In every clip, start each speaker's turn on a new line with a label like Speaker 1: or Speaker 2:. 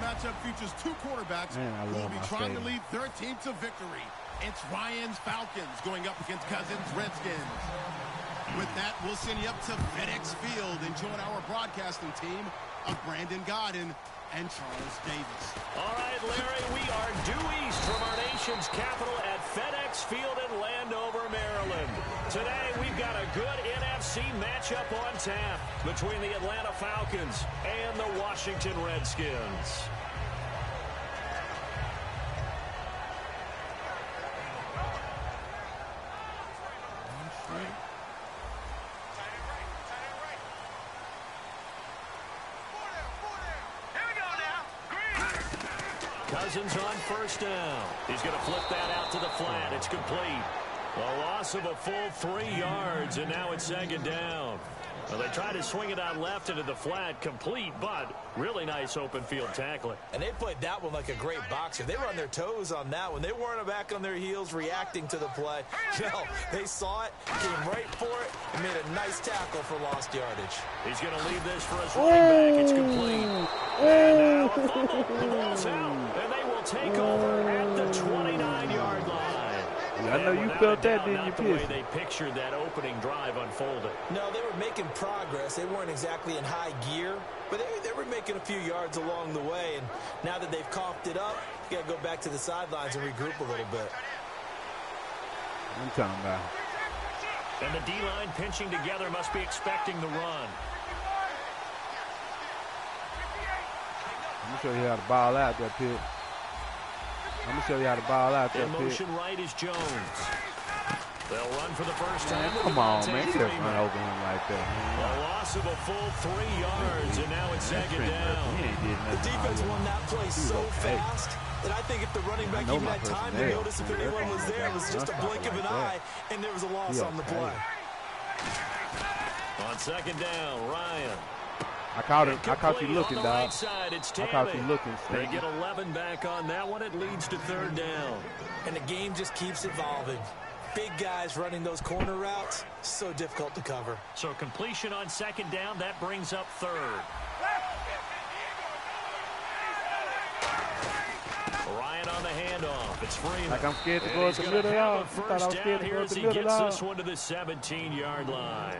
Speaker 1: matchup features two quarterbacks who will be trying to lead their team to victory. It's Ryan's Falcons going up against Cousins' Redskins. With that, we'll send you up to FedEx Field and join our broadcasting team of Brandon Godden and Charles Davis.
Speaker 2: All right, Larry, we are due east from our nation's capital at FedEx Field in Landover, Maryland. Today, we've got a good NFC matchup on tap between the Atlanta Falcons and the Washington Redskins. Cousins on first down. He's going to flip that out to the flat. It's complete. A loss of a full 3 yards, and now it's second down. Well, they tried to swing it out left into the flat, complete, but really nice open field tackling.
Speaker 3: And they played that one like a great boxer. They were on their toes on that one. They weren't back on their heels reacting to the play. No, they saw it, came right for it, and made a nice tackle for lost yardage.
Speaker 2: He's going to leave this for his running back. It's complete. And now a fumble. The ball's out, and they will take over at the 29-yard line.
Speaker 4: I know you felt that, didn't you,
Speaker 2: Pissy? The way they pictured that opening drive unfolded.
Speaker 3: No, they were making progress. They weren't exactly in high gear, but they were making a few yards along the way. And now that they've coughed it up, you got to go back to the sidelines and regroup a little bit.
Speaker 4: I'm talking about.
Speaker 2: And the D-line pinching together must be expecting the run.
Speaker 4: I'm going to show you how to ball out there, Pitt. I'm going to show you how to ball out there, Pitt.
Speaker 2: In motion right is Jones. They'll run for the first time.
Speaker 4: Come on, man. You just run over him like that.
Speaker 2: A loss of a full 3 yards, and now it's second down.
Speaker 3: The defense won that play so fast that I think if the running back even had time to notice if anyone was there, it was just a blink of an eye, and there was a loss on the play.
Speaker 2: On second down, Ryan.
Speaker 4: I caught him. I caught you looking, dog.
Speaker 2: Right side, it's
Speaker 4: I caught you looking.
Speaker 2: They get 11 back on that one. It leads to third down.
Speaker 3: And the game just keeps evolving. Big guys running those corner routes, so difficult to cover.
Speaker 2: So completion on second down, that brings up third. Ryan on the handoff. It's Freeman.
Speaker 4: Like I'm scared to go at the middle out.
Speaker 2: First down here as he gets this one to the 17-yard line.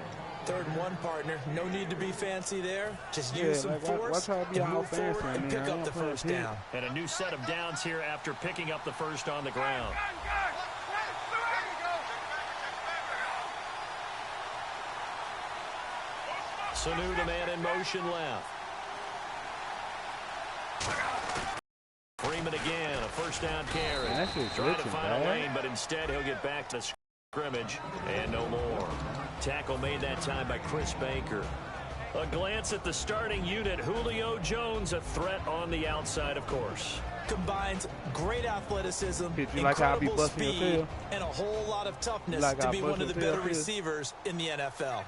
Speaker 3: 3rd and 1, partner. No need to be fancy there. Just use some force and move forward and pick up the first down.
Speaker 2: And a new set of downs here after picking up the first on the ground. Sanu, the man in motion left. Freeman again, a first down carry. Trying to find a lane, but instead he'll get back to scrimmage and no more. Tackle made that time by Chris Baker. A glance at the starting unit. Julio Jones, a threat on the outside, of course.
Speaker 3: Combines great athleticism,
Speaker 4: like
Speaker 3: incredible speed, and a whole lot of toughness to be one of the better receivers in the NFL.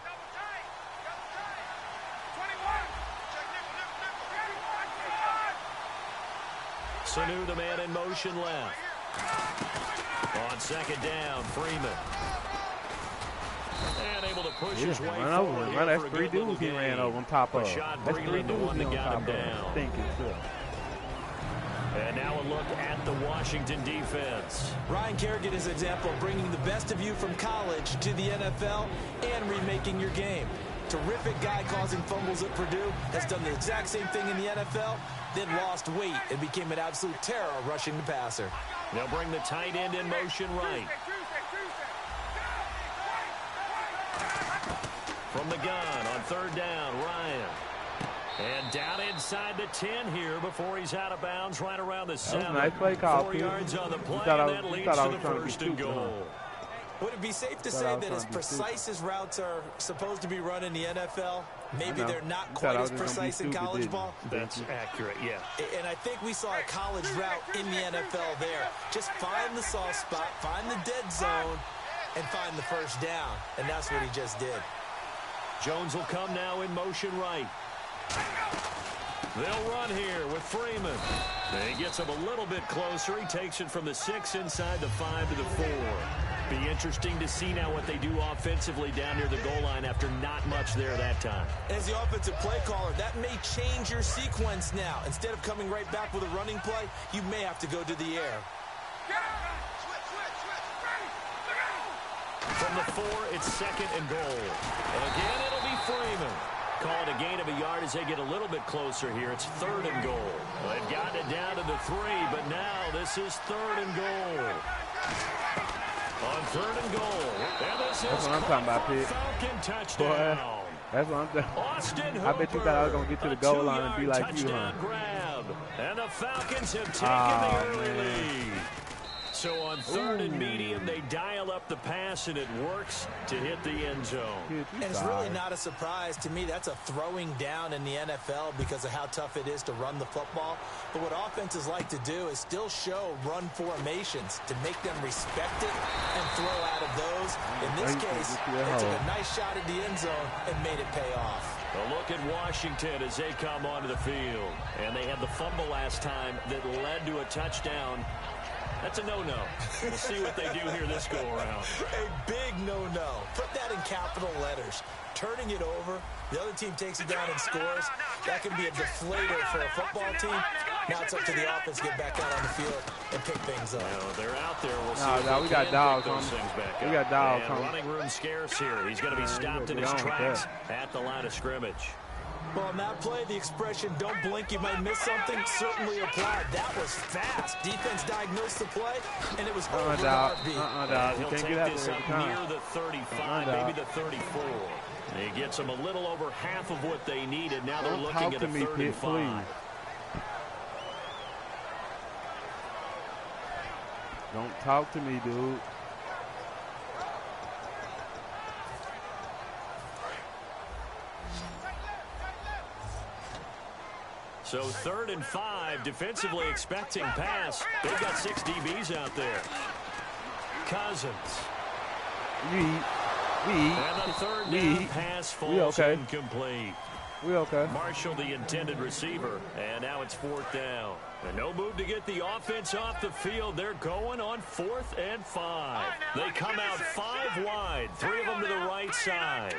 Speaker 2: Sanu, the man in motion left. On second down, Freeman. And able to push his way forward.
Speaker 4: That's 3 dudes he ran over on top of.
Speaker 2: That's 3 dudes that got him down.
Speaker 4: Thinking so.
Speaker 2: And now a look at the Washington defense.
Speaker 3: Ryan Kerrigan is an example of bringing the best of you from college to the NFL and remaking your game. Terrific guy causing fumbles at Purdue, has done the exact same thing in the NFL, then lost weight and became an absolute terror rushing the passer.
Speaker 2: They'll bring the tight end in motion right. From the gun on third down, Ryan. And down inside the 10 here before he's out of bounds right around the 7.
Speaker 4: Nice play call,
Speaker 2: 4 yards on the play, and that leads to the first and goal.
Speaker 3: Would it be safe to say that as precise as routes are supposed to be run in the NFL, maybe they're not quite as precise in college ball?
Speaker 2: That's accurate, yeah.
Speaker 3: And I think we saw a college route in the NFL there. Just find the soft spot, find the dead zone, and find the first down. And that's what he just did.
Speaker 2: Jones will come now in motion right. They'll run here with Freeman. He gets him a little bit closer. He takes it from the 6 inside the 5 to the 4. Be interesting to see now what they do offensively down near the goal line after not much there that time.
Speaker 3: As the offensive play caller, that may change your sequence now. Instead of coming right back with a running play, you may have to go to the air.
Speaker 2: From the 4, it's 2nd and goal. Again, it'll be Freeman. Call it a gain of a yard as they get a little bit closer here. It's 3rd and goal. They've gotten it down to the 3, but now this is 3rd and goal. On 3rd and goal. And this
Speaker 4: that's what I'm talking about, Pitt.
Speaker 2: Falcon touchdown.
Speaker 4: Boy, that's what I'm talking
Speaker 2: Austin
Speaker 4: I bet you thought I was going to get to the goal line and be like you, huh?
Speaker 2: Grab. And the Falcons have taken the early lead. So on 3rd and medium, they dial up the pass, and it works to hit the end zone.
Speaker 3: And it's really not a surprise to me. That's a throwing down in the NFL because of how tough it is to run the football. But what offenses like to do is still show run formations to make them respect it and throw out of those. In this case, they took a nice shot at the end zone and made it pay off.
Speaker 2: A look at Washington as they come onto the field. And they had the fumble last time that led to a touchdown. That's a no-no. We'll see what they do here this go-around.
Speaker 3: A big no-no. Put that in capital letters. Turning it over, the other team takes it down and scores. That can be a deflator for a football team. Now it's up to the offense to get back out on the field and pick things up.
Speaker 2: Well, they're out there. We'll see.
Speaker 4: No, we got dogs on. We got dogs on.
Speaker 2: Running room scarce here. He's going to be stopped in his tracks at the line of scrimmage.
Speaker 3: Well, on that play, the expression, don't blink, you might miss something, certainly applied. That was fast. Defense diagnosed the play, and it was over in a heartbeat.
Speaker 2: He'll take this up near the 35, maybe the 34. He gets them a little over half of what they needed. Now they're looking at a 3rd and 5.
Speaker 4: Don't talk to me, dude.
Speaker 2: So 3rd and 5, defensively expecting pass. They've got 6 DBs out there. Cousins. And the 3rd down pass falls incomplete.
Speaker 4: We okay.
Speaker 2: Marshall, the intended receiver, and now it's 4th down. And no move to get the offense off the field. They're going on 4th and 5. They come out 5 wide, 3 of them to the right side.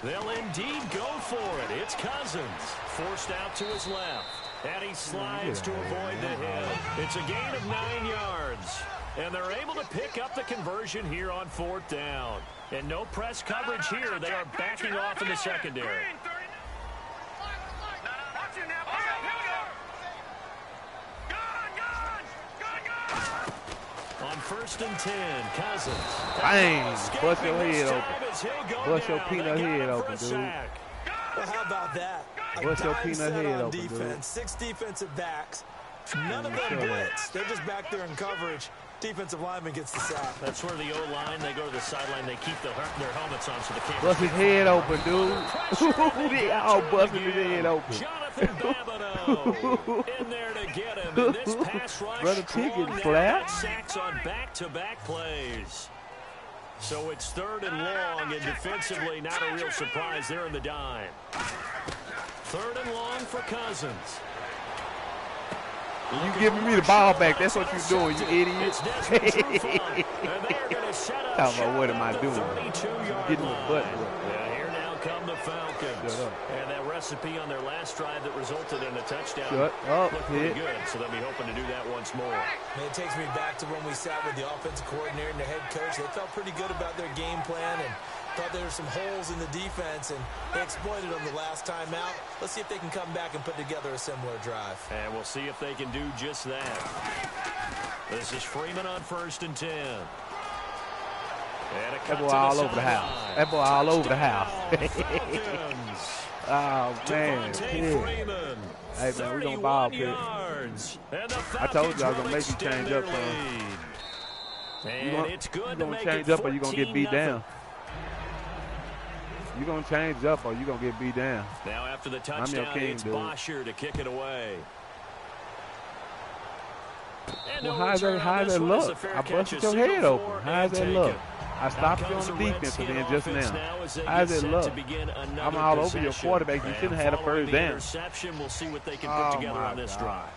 Speaker 2: They'll indeed go for it. It's Cousins, forced out to his left. And he slides to avoid the hit. It's a gain of 9 yards. And they're able to pick up the conversion here on 4th down. And no press coverage here. They are backing off in the secondary. On 1st and 10, Cousins.
Speaker 4: Bang! Bust your head open. Bust your peanut head open, dude.
Speaker 3: Well, how about that?
Speaker 4: Bust your peanut head open,
Speaker 3: defense.
Speaker 4: dude.
Speaker 3: 6 defensive backs. None of them blitz. They're just back there in coverage. Defensive lineman gets the sack.
Speaker 2: That's where the O-line, they go to the sideline, they keep their helmets on so they can't.
Speaker 4: Bust his head open, dude. They all busting his head open.
Speaker 2: Jonathan Babineau in there to get him. And this pass rush
Speaker 4: Brother T getting flat.
Speaker 2: Sacks on back-to-back plays. So it's 3rd and long, and defensively not a real surprise. They're in the dime. 3rd and long for Cousins.
Speaker 4: You giving me the ball back. That's what you're doing, you idiot. Talking about what am I doing? Getting the butt.
Speaker 2: Yeah, here now come the Falcons. And that recipe on their last drive that resulted in a touchdown looked pretty good. So they'll be hoping to do that once more.
Speaker 3: And it takes me back to when we sat with the offensive coordinator and the head coach. They felt pretty good about their game plan and thought there were some holes in the defense, and they exploited them the last time out. Let's see if they can come back and put together a similar drive.
Speaker 2: And we'll see if they can do just that. This is Freeman on 1st and 10. And
Speaker 4: that boy all over the house. That boy all over the house. Oh, man.
Speaker 2: Freeman,
Speaker 4: hey, man, we're going to ball, Pitt. I told you I was going to make you change up, You're going to change up or you're going to get beat down. You're going to change up or you're going to get beat down.
Speaker 2: Now after the touchdown, it's Bosher to kick it away.
Speaker 4: Well, how's that look? I busted your head open. How's that look? I stopped you on the defense and then just now. How's it look? I'm all over your quarterback. You shouldn't have had a 1st down.
Speaker 2: We'll see what they can put together on this drive.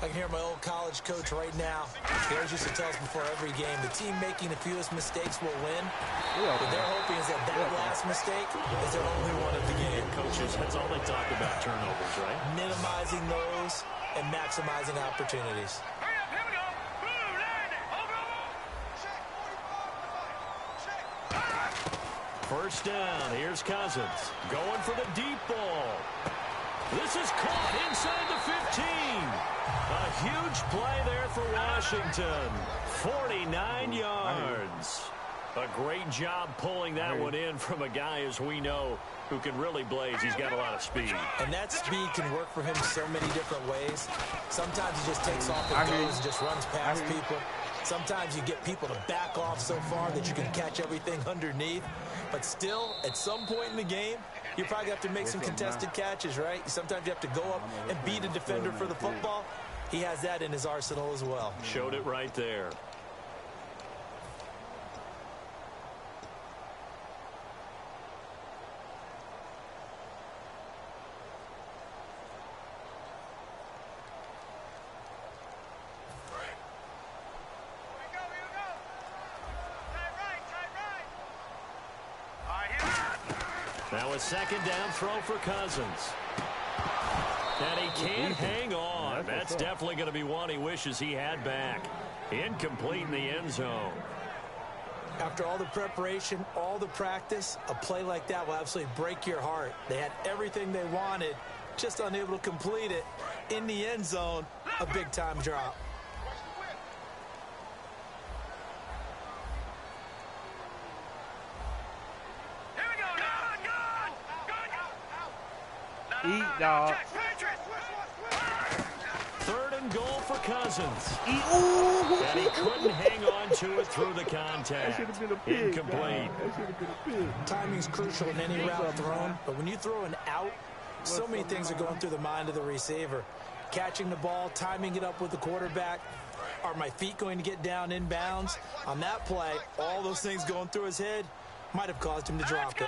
Speaker 3: I can hear my old college coach right now. He always used to tell us before every game, the team making the fewest mistakes will win. What they're hoping is that last mistake is their only one of the game.
Speaker 2: Coaches, that's all they talk about, turnovers, right?
Speaker 3: Minimizing those and maximizing opportunities.
Speaker 2: First down. Here's Cousins going for the deep ball. This is caught inside the 15. A huge play there for Washington. 49 yards. A great job pulling that one in from a guy, as we know, who can really blaze. He's got a lot of speed.
Speaker 3: And that speed can work for him so many different ways. Sometimes he just takes off and goes and just runs past people. Sometimes you get people to back off so far that you can catch everything underneath. But still, at some point in the game, you probably have to make some contested catches, right? Sometimes you have to go up and beat a defender for the football. He has that in his arsenal as well.
Speaker 2: Showed it right there. Now a second down throw for Cousins. And he can't hang on. That's definitely going to be one he wishes he had back. Incomplete in the end zone.
Speaker 3: After all the preparation, all the practice, a play like that will absolutely break your heart. They had everything they wanted, just unable to complete it. In the end zone, a big-time drop.
Speaker 4: Eat, dog.
Speaker 2: Third and goal for Cousins. And he couldn't hang on to it through the contact.
Speaker 4: That should have been a pig.
Speaker 2: Incomplete.
Speaker 4: That should have been a pig.
Speaker 3: Timing's crucial in any route thrown, but when you throw an out, so many things are going through the mind of the receiver. Catching the ball, timing it up with the quarterback. Are my feet going to get down in bounds? On that play, all those things going through his head might have caused him to drop it.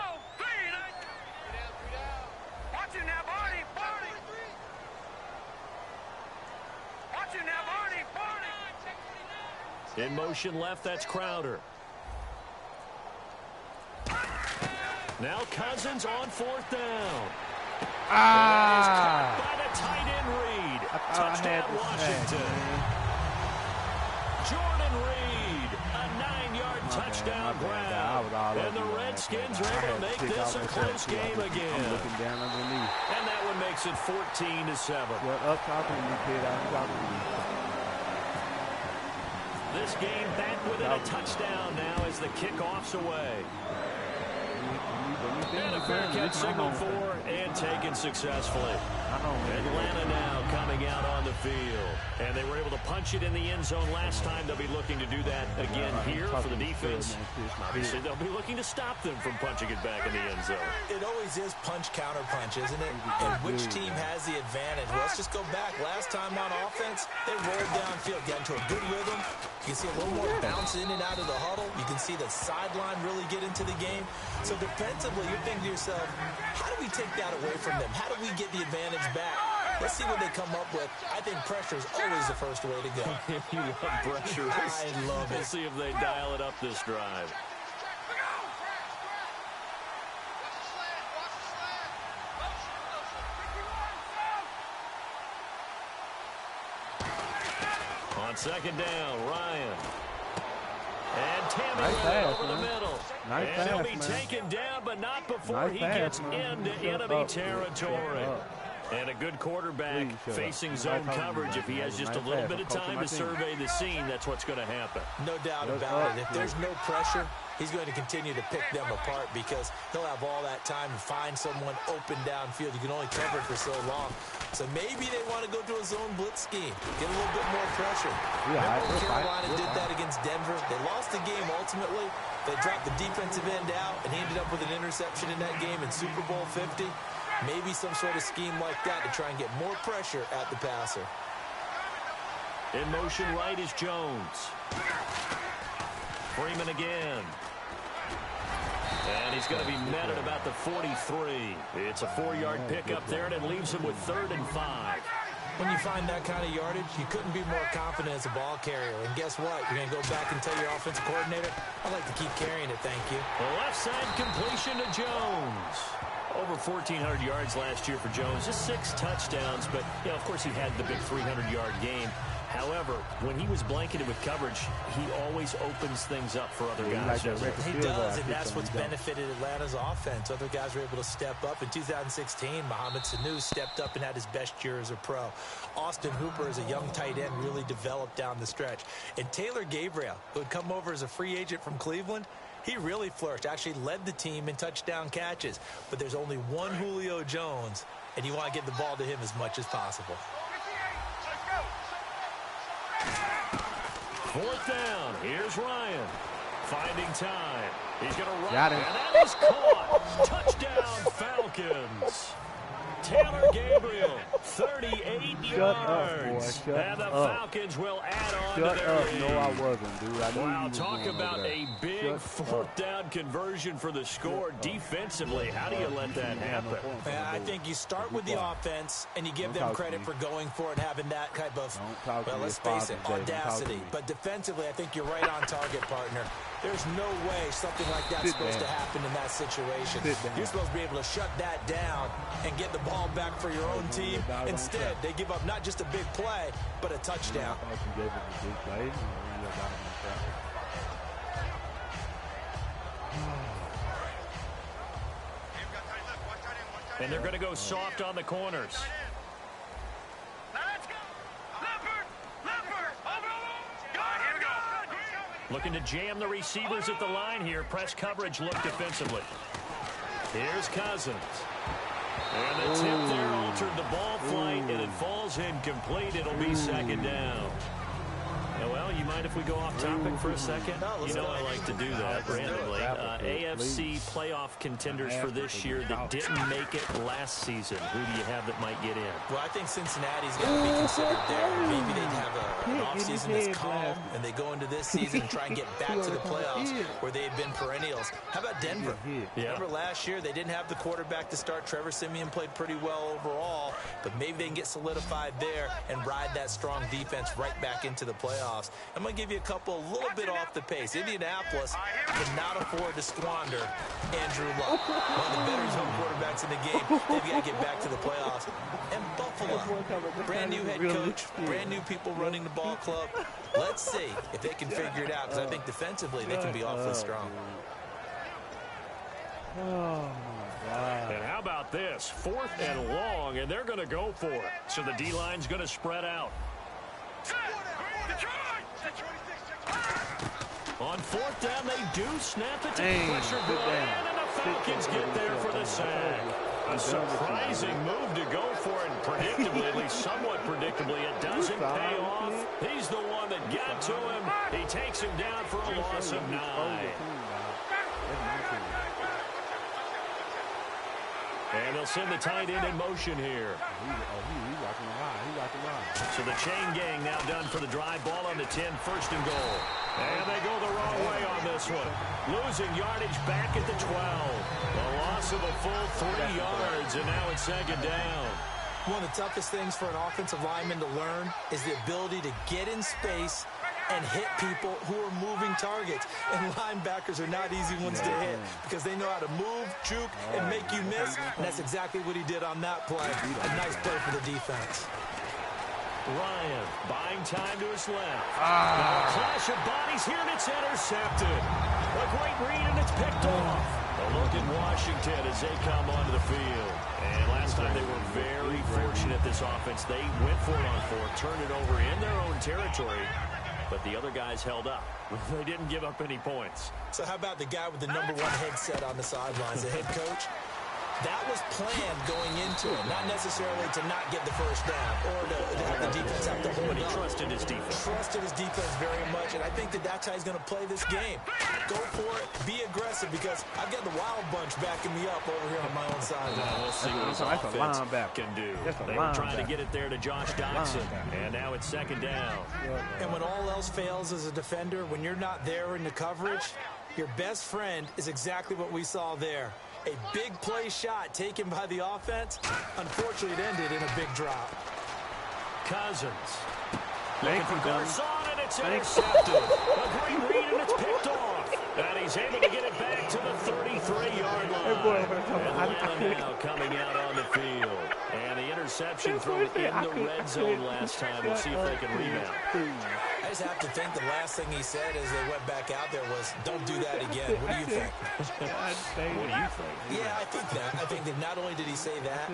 Speaker 2: In motion left, that's Crowder. Now Cousins on fourth down.
Speaker 4: Ah!
Speaker 2: By the tight end Reed. Touchdown Washington. Jordan Reed, a 9-yard touchdown grab. And the Redskins are able to make this a close game again.
Speaker 4: I'm looking down underneath.
Speaker 2: And that one makes it 14-7.
Speaker 4: Well, up talking to me, kid. I'm talking to you.
Speaker 2: This game back within a touchdown now as the kickoff's away. And a fair catch signaled for and taken successfully. Atlanta now coming out on the field. And they were able to punch it in the end zone last time. They'll be looking to do that again here for the defense. Obviously, they'll be looking to stop them from punching it back in the end zone.
Speaker 3: It always is punch-counter-punch, isn't it? And which team has the advantage? Well, let's just go back. Last time on offense, they rolled downfield, got into a good rhythm. You can see a little more bounce in and out of the huddle. You can see the sideline really get into the game. So defensively, you're thinking to yourself, how do we take that away from them? How do we get the advantage back? Let's see what they come up with. I think pressure is always the first way to go.
Speaker 2: You love pressure.
Speaker 3: I love it.
Speaker 2: We'll see if they dial it up this drive. On second down, Ryan. And Tammy over the middle.
Speaker 4: Nice
Speaker 2: and
Speaker 4: pass,
Speaker 2: he'll be
Speaker 4: man.
Speaker 2: taken down, but not before he gets into enemy territory. And a good quarterback facing zone coverage. If he has just a little bit of time to survey the scene, that's what's going to happen.
Speaker 3: No doubt about it. If there's no pressure, he's going to continue to pick them apart because he'll have all that time to find someone open downfield. You can only cover it for so long. So maybe they want to go to a zone blitz scheme, get a little bit more pressure. Remember when Carolina did that against Denver? They lost the game ultimately. They dropped the defensive end out, and he ended up with an interception in that game in Super Bowl 50. Maybe some sort of scheme like that to try and get more pressure at the passer.
Speaker 2: In motion right is Jones. Freeman again. And he's going to be met at about the 43. It's a 4-yard pickup there, and it leaves him with 3rd and 5.
Speaker 3: When you find that kind of yardage, you couldn't be more confident as a ball carrier. And guess what? You're going to go back and tell your offensive coordinator, I'd like to keep carrying it, thank you.
Speaker 2: The left side completion to Jones. Over 1,400 yards last year for Jones. Just 6 touchdowns, but, you know, of course he had the big 300-yard game. However, when he was blanketed with coverage, he always opens things up for other guys.
Speaker 3: He does, and that's what's benefited Atlanta's offense. Other guys were able to step up. In 2016, Mohamed Sanu stepped up and had his best year as a pro. Austin Hooper, as a young tight end, really developed down the stretch. And Taylor Gabriel, who had come over as a free agent from Cleveland, he really flourished, actually led the team in touchdown catches. But there's only one Julio Jones, and you want to get the ball to him as much as possible.
Speaker 2: 4th down. Here's Ryan. Finding time. He's going to run.
Speaker 4: Got it.
Speaker 2: And that is caught. Touchdown, Falcons. Taylor Gabriel, 38 yards. And the Falcons will add on to their lead.
Speaker 4: No, I wasn't, dude.
Speaker 2: Wow, talk about a big 4th down conversion for the score. Defensively, how do you let that happen?
Speaker 3: I think you start with the offense, and you give them credit for going for it, having that type of, well, let's face it, audacity. But defensively, I think you're right on target, partner. There's no way something like that's supposed to happen in that situation. You're supposed to be able to shut that down and get the ball back for your own team. Instead, they give up not just a big play, but a touchdown.
Speaker 2: And they're going to go soft on the corners. Looking to jam the receivers at the line here. Press coverage look defensively. Here's Cousins. And the tip there altered the ball flight, and it falls incomplete. It'll be 2nd down. Well, you mind if we go off topic for a second? You know I like to do that randomly. AFC playoff contenders for this year that didn't make it last season. Who do you have that might get in?
Speaker 3: Well, I think Cincinnati's got to be considered there. Maybe they'd have an offseason that's calm, and they go into this season and try and get back to the playoffs where they had been perennials. How about Denver? Remember last year, they didn't have the quarterback to start. Trevor Siemian played pretty well overall, but maybe they can get solidified there and ride that strong defense right back into the playoffs. I'm going to give you a couple a little bit off the pace. Indianapolis cannot afford to squander Andrew Luck, one of the better young quarterbacks in the game. They've got to get back to the playoffs. And Buffalo, brand new head coach, brand new people running the ball club. Let's see if they can figure it out, because I think defensively they can be awfully strong.
Speaker 4: Oh, my God.
Speaker 2: And how about this? 4th and long, and they're going to go for it. So the D-line's going to spread out. On 4th down, they do snap it to pressure Brian, and the Falcons get there for the sack. A surprising move to go for it, and predictably, at least somewhat predictably, it doesn't pay off. He's the one that got to him. He takes him down for a loss of 9. And they'll send the tight end in motion here. So the chain gang now done for the drive. Ball on the 10, 1st and goal. And they go the wrong way on this one. Losing yardage back at the 12. A loss of a full 3 yards, and now it's 2nd down.
Speaker 3: One of the toughest things for an offensive lineman to learn is the ability to get in space and hit people who are moving targets. And linebackers are not easy ones to hit because they know how to move, juke, and make you miss. And that's exactly what he did on that play. A nice play for the defense.
Speaker 2: Ryan buying time to his left. Now a clash of bodies here, and it's intercepted. A great read, and it's picked off. A look in Washington as they come onto the field. And last time they were very fortunate, this offense. They went for it on 4th, turned it over in their own territory. But the other guys held up. They didn't give up any points.
Speaker 3: So how about the guy with the #1 headset on the sidelines, the head coach? That was planned going into it, not necessarily to not get the 1st down or to have the defense have to hold
Speaker 2: But he
Speaker 3: up.
Speaker 2: trusted his defense.
Speaker 3: Trusted his defense very much, and I think that's how he's going to play this game. Go for it, be aggressive, because I've got the wild bunch backing me up over here on my own side.
Speaker 2: We'll see what his offense can do. They were trying to get it there to Josh Dotson, and now it's 2nd down.
Speaker 3: And when all else fails as a defender, when you're not there in the coverage, your best friend is exactly what we saw there. A big play shot taken by the offense. Unfortunately, it ended in a big drop.
Speaker 2: Cousins. Looking for Garcon, and it's intercepted. A great read, and it's picked off. And he's able to get it back to the 33-yard line. And Atlanta now coming out on the field. And the interception thrown in the red zone last time. We'll see if they can rebound.
Speaker 3: I just have to think the last thing he said as they went back out there was, don't do that again. What do you think?
Speaker 2: What do you think?
Speaker 3: Yeah, I think that. I think that not only did he say that,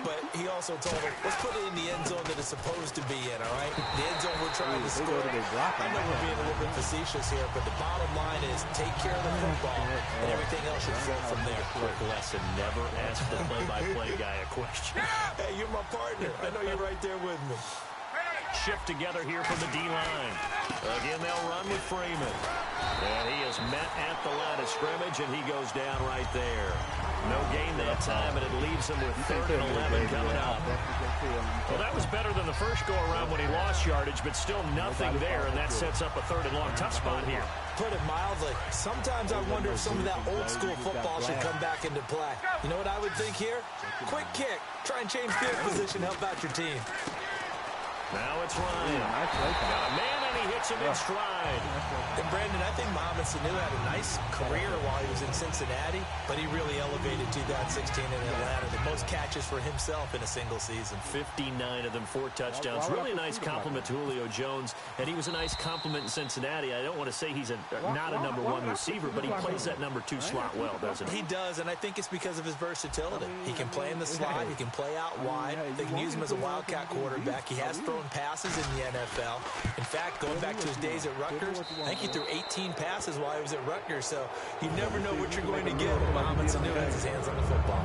Speaker 3: but he also told him, let's put it in the end zone that it's supposed to be in, all right? The end zone we're trying to score. I know we're being a little bit facetious here, but the bottom line is take care of the football, and everything else should flow from there.
Speaker 2: Quick lesson, never ask the play-by-play guy a question.
Speaker 3: Hey, you're my partner. I know you're right there with me.
Speaker 2: Shift together here from the D-line. Again, they'll run with Freeman. And he is met at the line of scrimmage, and he goes down right there. No gain that time, and it leaves him with 3rd and 11 coming up. Well, that was better than the first go-around when he lost yardage, but still nothing there, and that sets up a 3rd and long. Tough spot here.
Speaker 3: Put it mildly, sometimes I wonder if some of that old-school football should come back into play. You know what I would think here? Quick kick. Try and change field position, help out your team.
Speaker 2: Now it's Ryan. Got a man, and he hits him in stride.
Speaker 3: And, Brandon, I think Mohamed Sanu had a nice career while he was in Cincinnati, but he really elevated 2016 in Atlanta. The most catches for himself in a single season.
Speaker 2: 59 of them, 4 touchdowns. Really a nice compliment to Julio Jones, and he was a nice compliment in Cincinnati. I don't want to say he's not a number 1 receiver, but he plays that number 2 slot well, doesn't he?
Speaker 3: He does, and I think it's because of his versatility. He can play in the slot. He can play out wide. They can use him as a wildcat quarterback. He has thrown passes in the NFL. In fact, going back to his days at Rutgers, I think he threw 18 passes while he was at Rutgers, so you never know what you're going to get when Mohamed Sanu has his hands on the football.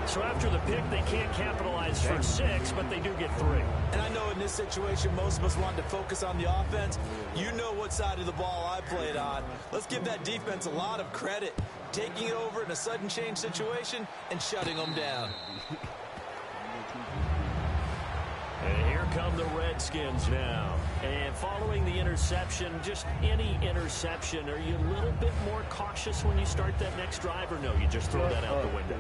Speaker 2: So after the pick, they can't capitalize for 6, but they do get 3.
Speaker 3: And I know in this situation, most of us want to focus on the offense. You know what side of the ball I played on. Let's give that defense a lot of credit, taking it over in a sudden change situation and shutting them down.
Speaker 2: And here come the Redskins now. And following the interception, just any interception, are you a little bit more cautious when you start that next drive, or no, you just throw that out the window?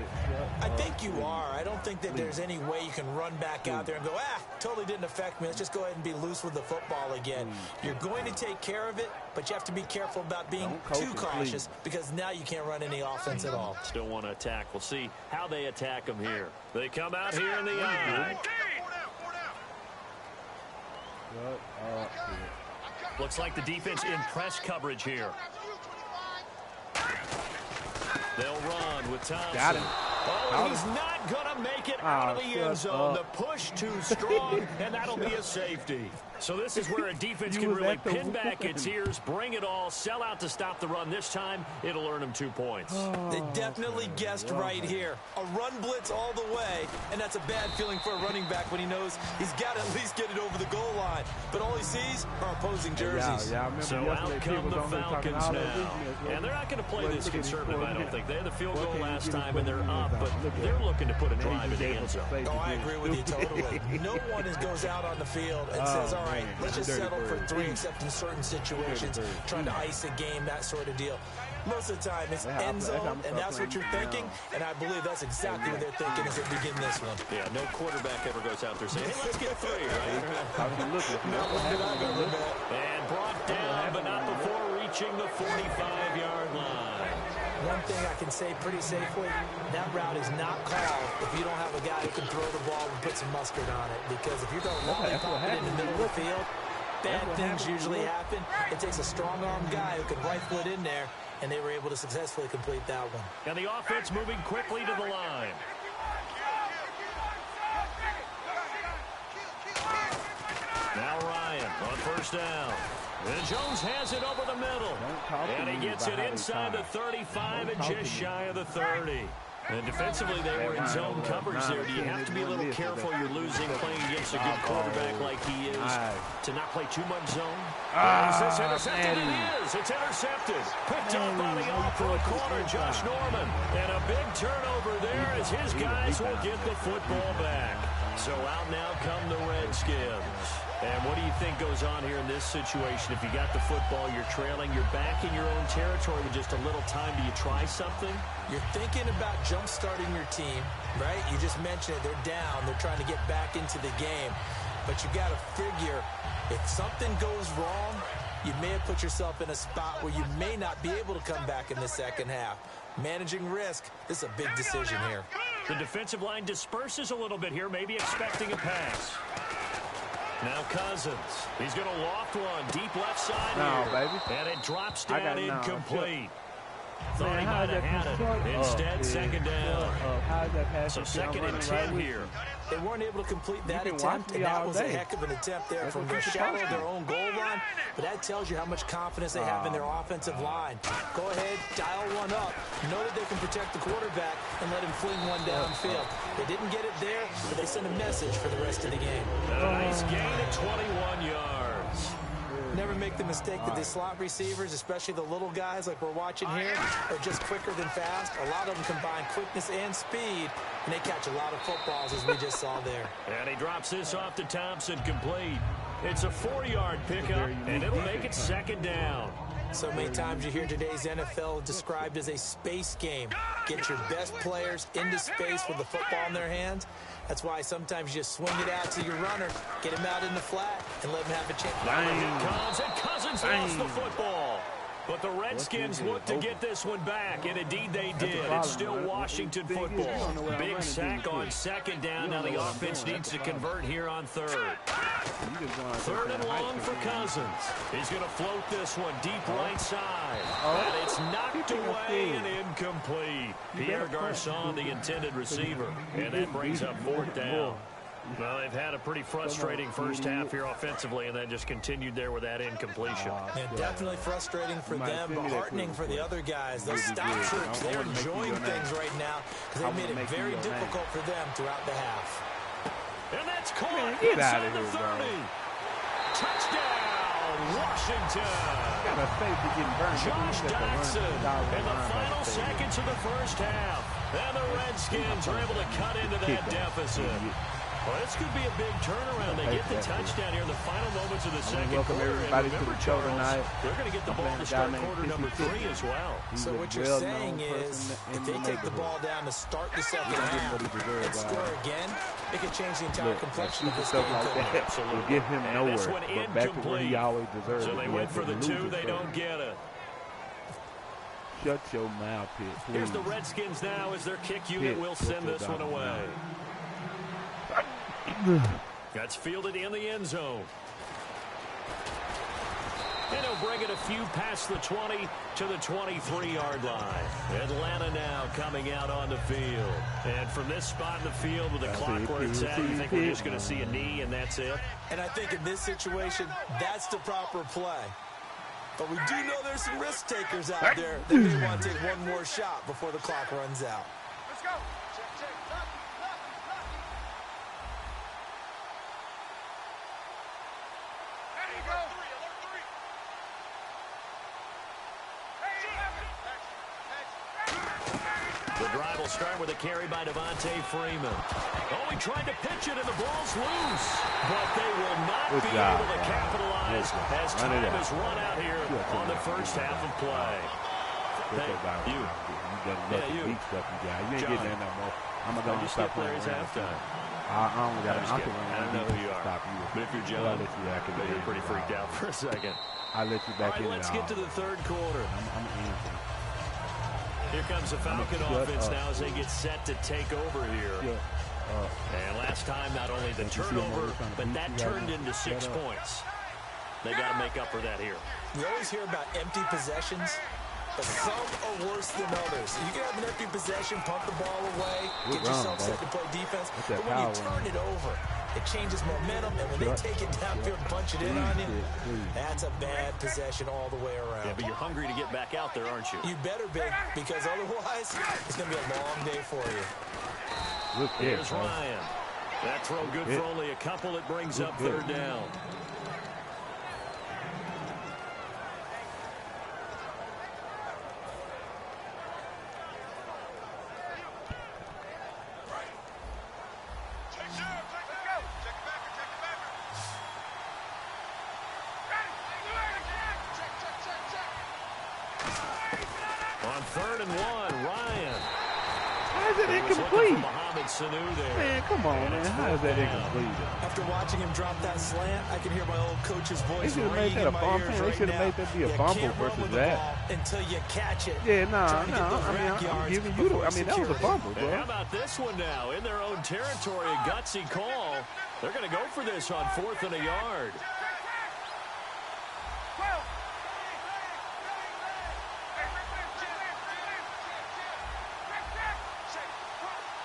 Speaker 3: I think you are. I don't think that there's any way you can run back out there and go, totally didn't affect me. Let's just go ahead and be loose with the football again. You're going to take care of it, but you have to be careful about being too cautious because now you can't run any offense at all.
Speaker 2: Still want to attack. We'll see how they attack them here. They come out here in the eye. Looks like the defense in press coverage here. They'll run with Thompson.
Speaker 4: Got him.
Speaker 2: Oh, he's not going to make it out of the end zone. The push too strong, and that'll be a safety. So this is where a defense can really pin back its ears, bring it all, sell out to stop the run. This time, it'll earn them 2 points.
Speaker 3: They definitely guessed right here. A run blitz all the way, and that's a bad feeling for a running back when he knows he's got to at least get it over the goal line. But all he sees are opposing jerseys.
Speaker 2: So out come the Falcons now. And they're not going to play this conservative, I don't think. They had the field goal last time, and they're up, but they're looking to put a drive in the end zone.
Speaker 3: Oh, I agree with you totally. No one goes out on the field and says, all right, let's just settle for 3, except in certain situations, trying to ice a game, that sort of deal. Most of the time, it's end zone, and that's what you're thinking, and I believe that's exactly what they're thinking as they begin this one.
Speaker 2: Yeah, no quarterback ever goes out there saying, hey, let's get 3, right? And brought down, but not before reaching the 45-yard line.
Speaker 3: One thing I can say pretty safely, that route is not called if you don't have a guy who can throw the ball and put some mustard on it. Because if you're going to lollipop it in the middle of the field, bad things usually happen. It takes a strong-arm guy who can rifle it in there, and they were able to successfully complete that one.
Speaker 2: And the offense moving quickly to the line. Now Ryan on first down. And Jones has it over the middle. And he gets it inside the 35 and just shy of the 30. And defensively, they were in zone coverage there. Do you have to be a little careful you're losing playing against a good quarterback like he is to not play too much zone? Is this intercepted? It is. It's intercepted. Picked up by the off-road corner, Josh Norman. And a big turnover there as his guys will get the football back. So out now come the Redskins. And what do you think goes on here in this situation? If you got the football, you're trailing, you're back in your own territory with just a little time. Do you try something?
Speaker 3: You're thinking about jump-starting your team, right? You just mentioned it. They're down. They're trying to get back into the game. but you got to figure if something goes wrong, you may have put yourself in a spot where you may not be able to come back in the second half. Managing risk, this is a big decision here.
Speaker 2: The defensive line disperses a little bit here, maybe expecting a pass. Now Cousins. He's going to loft one deep left side here.
Speaker 4: Baby.
Speaker 2: And it drops down incomplete. Thought
Speaker 4: Man,
Speaker 2: he might have had it. Instead, second down.
Speaker 4: How's that pass?
Speaker 2: So second and 10 here.
Speaker 3: They weren't able to complete that attempt, and that was a heck of an attempt there from the shadow of their own goal line. But that tells you how much confidence they have in their offensive line. Go ahead, dial one up. Know that they can protect the quarterback and let him fling one downfield. They didn't get it there, but they sent a message for the rest of the game.
Speaker 2: And a nice gain of 21 yards.
Speaker 3: Never make the mistake that the slot receivers, especially the little guys like we're watching here, are just quicker than fast. A lot of them combine quickness and speed, and they catch a lot of footballs, as we just saw there.
Speaker 2: And he drops this off to Thompson, complete. It's a 4-yard pickup, and it'll make it second down.
Speaker 3: So many times you hear today's NFL described as a space game. Get your best players into space with the football in their hands. That's why sometimes you just swing it out to your runner, get him out in the flat, and let him have a chance.
Speaker 2: Here comes, and Cousins lost the football. But the Redskins look to get this one back, and indeed they did. It's still Washington football. Big sack on second down. Now the offense needs to convert here on third. Third and long for Cousins. He's going to float this one deep right side. And it's knocked away and incomplete. Pierre Garçon, the intended receiver. And that brings up fourth down. Well, they've had a pretty frustrating first half here offensively, and then just continued there with that incompletion.
Speaker 3: And definitely frustrating for them, but heartening for the other guys. Those stout troops, they're enjoying things right now because they made it very difficult for them throughout the half.
Speaker 2: And that's caught inside the 30. Touchdown, Washington. Josh Jackson in the final seconds of the first half. And the Redskins are able to cut into that deficit. Well, this could be a big turnaround. They get the touchdown here in the final moments of the second quarter.
Speaker 4: Everybody to the show tonight.
Speaker 2: They're going to get the ball to start quarter number 3 as well.
Speaker 3: So what you're saying is, if they take the ball down to start the second half and score again, it could change the entire complexion of this game.
Speaker 2: Absolutely.
Speaker 4: Will get him nowhere, but back to where he always deserves.
Speaker 2: So they went for the 2, they don't get it.
Speaker 4: Shut your mouth, Pitt, please.
Speaker 2: Here's the Redskins now as their kick unit will send this one away. That's fielded in the end zone. And he'll bring it a few past the 20 to the 23-yard line. Atlanta now coming out on the field. And from this spot in the field with the clock where it's at, you think we're just going to see a knee and that's it?
Speaker 3: And I think in this situation, that's the proper play. But we do know there's some risk takers out there that may want to take one more shot before the clock runs out.
Speaker 5: Let's go.
Speaker 2: The drive will start with a carry by Devontae Freeman. Oh, he tried to pitch it, and the ball's loose. But they will not be able to capitalize as time has run out here on the first half of play. Hey, you.
Speaker 4: You ain't getting that no more. I'm going to stop playing.
Speaker 2: Halftime.
Speaker 4: I don't got it.
Speaker 2: I don't know who you are. But if you're John, you're pretty freaked out for a second.
Speaker 4: I'll let you back in.
Speaker 2: All right, let's get to the third quarter.
Speaker 4: I'm in.
Speaker 2: Here comes the Falcon offense now as they get set to take over here. And last time, not only the turnover, but that turned into 6 points. They got to make up for that here.
Speaker 3: You always hear about empty possessions, but some are worse than others. You can have an empty possession, pump the ball away, get yourself set to play defense. But when you turn it over, it changes momentum, and when they take it downfield and punch it in on you, that's a bad possession all the way around.
Speaker 2: Yeah, but you're hungry to get back out there, aren't you?
Speaker 3: You better be, because otherwise, it's going to be a long day for you.
Speaker 2: Here's Ryan. That throw good for only a couple. It brings up third down. On 3rd and 1, Ryan.
Speaker 4: How is it incomplete?
Speaker 2: Mohamed Sanu there.
Speaker 4: Man, come on, man. How is that incomplete?
Speaker 3: After watching him drop that slant, I can hear my old coach's voice ringing in my ears right now.
Speaker 4: They should have made that be a fumble versus that.
Speaker 3: Until you catch it.
Speaker 4: Yeah, no. I mean, I'm giving you the. I mean, that was a fumble, bro.
Speaker 2: How about this one now? In their own territory, a gutsy call. They're going to go for this on 4th and a yard.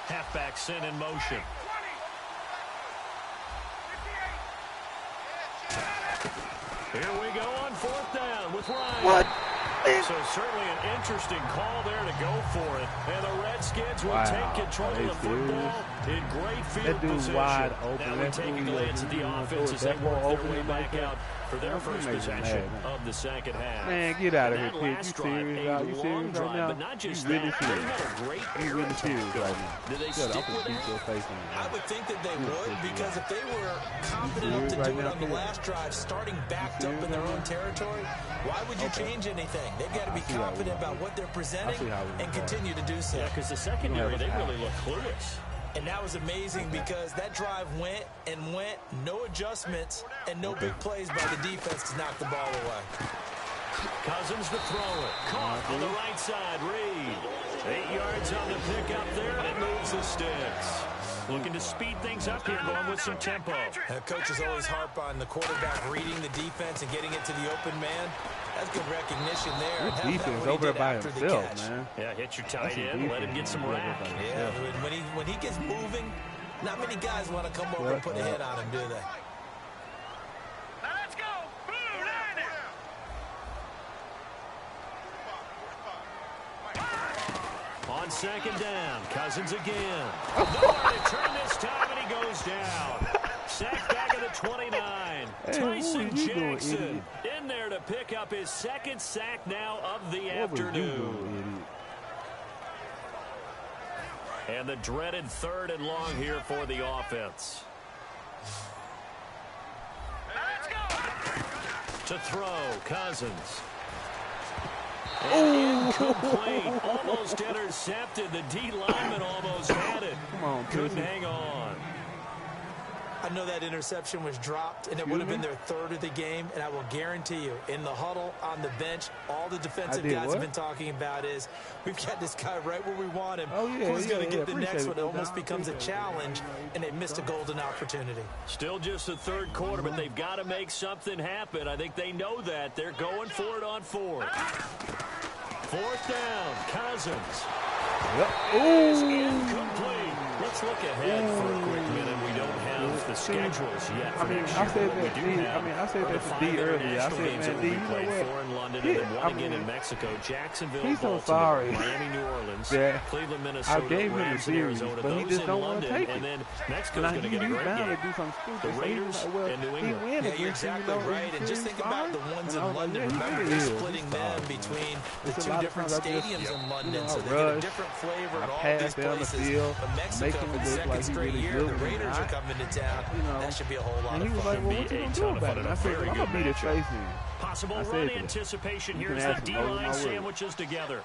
Speaker 2: Halfback sent in motion. Here we go on 4th down with Ryan.
Speaker 4: What?
Speaker 2: So certainly an interesting call there to go for it. And the Redskins will take control of the football in great field position.
Speaker 4: Wide open.
Speaker 2: Now we take a glance at the offense as they work their way back out for their first possession of the second half.
Speaker 4: Man, get out of here,
Speaker 2: Pete.
Speaker 4: You serious? You serious right now?
Speaker 2: But not just
Speaker 4: you really
Speaker 2: that,
Speaker 4: serious.
Speaker 2: they had a great
Speaker 4: you really serious right now.
Speaker 2: Did they stick with it?
Speaker 3: I would think that they would, because if they were confident enough to do it on the last drive, starting backed up in their own territory, why would you change anything? They've got to be confident about what they're presenting and continue to do so.
Speaker 2: Yeah, because the secondary, they really look clueless.
Speaker 3: And that was amazing because that drive went and went, no adjustments, and no big plays by the defense to knock the ball away.
Speaker 2: Cousins to throw it. Caught on the right side. Reed. 8 yards on the pickup there, and it moves the sticks. Looking to speed things up here, going with some tempo.
Speaker 3: Coaches always harp on the quarterback reading the defense and getting it to the open man. That's good recognition there.
Speaker 4: Good defense over there by himself, man.
Speaker 2: Yeah, hit your tight end, let him get some rack.
Speaker 3: Yeah, when he gets moving, not many guys want to come over and put a hit on him, do they?
Speaker 2: Let's go. On second down, Cousins again. Nowhere to turn this time, and he goes down. Sack back at the 29. Tyson Jackson in there to pick up his second sack now of the afternoon. And the dreaded 3rd and long here for the offense. Let's go. To throw, Cousins. And incomplete. Almost intercepted. The D lineman almost had it.
Speaker 4: Come on,
Speaker 2: couldn't hang on.
Speaker 3: I know that interception was dropped, and it would have been their 3rd of the game, and I will guarantee you, in the huddle, on the bench, all the defensive guys have been talking about is, we've got this guy right where we want him. Who's going to get the next one? It almost becomes a challenge, and they missed a golden opportunity.
Speaker 2: Still just the 3rd quarter, but they've got to make something happen. I think they know that. They're going for it on 4th. 4th down, Cousins. Is incomplete. Let's look ahead for a quick minute. We don't have the schedules yet.
Speaker 4: I said that to D earlier. I said, man, D, you know what?
Speaker 2: 4 in London and then 1 again in Mexico. Jacksonville,
Speaker 4: he's so
Speaker 2: Baltimore,
Speaker 4: sorry.
Speaker 2: Miami, New Orleans, Cleveland, Minnesota,
Speaker 4: I gave him the
Speaker 2: Rams,
Speaker 4: series,
Speaker 2: Arizona.
Speaker 4: but he just don't want to take it.
Speaker 2: And then Mexico's going to get a great game.
Speaker 4: Do something stupid.
Speaker 2: The Raiders and New England.
Speaker 3: Yeah, you're exactly right. And just think about the ones in London. Remember, they're splitting them between the 2 different stadiums in London, so they get a different flavor at all these places. But Mexico, for the 2nd straight year, the Raiders are coming to town. That should be a whole lot of fun.
Speaker 4: And he was like, well, what you going to do about it? I said, I'm going to beat his face in.
Speaker 2: Possible run anticipation. Here's the D-line sandwiches together.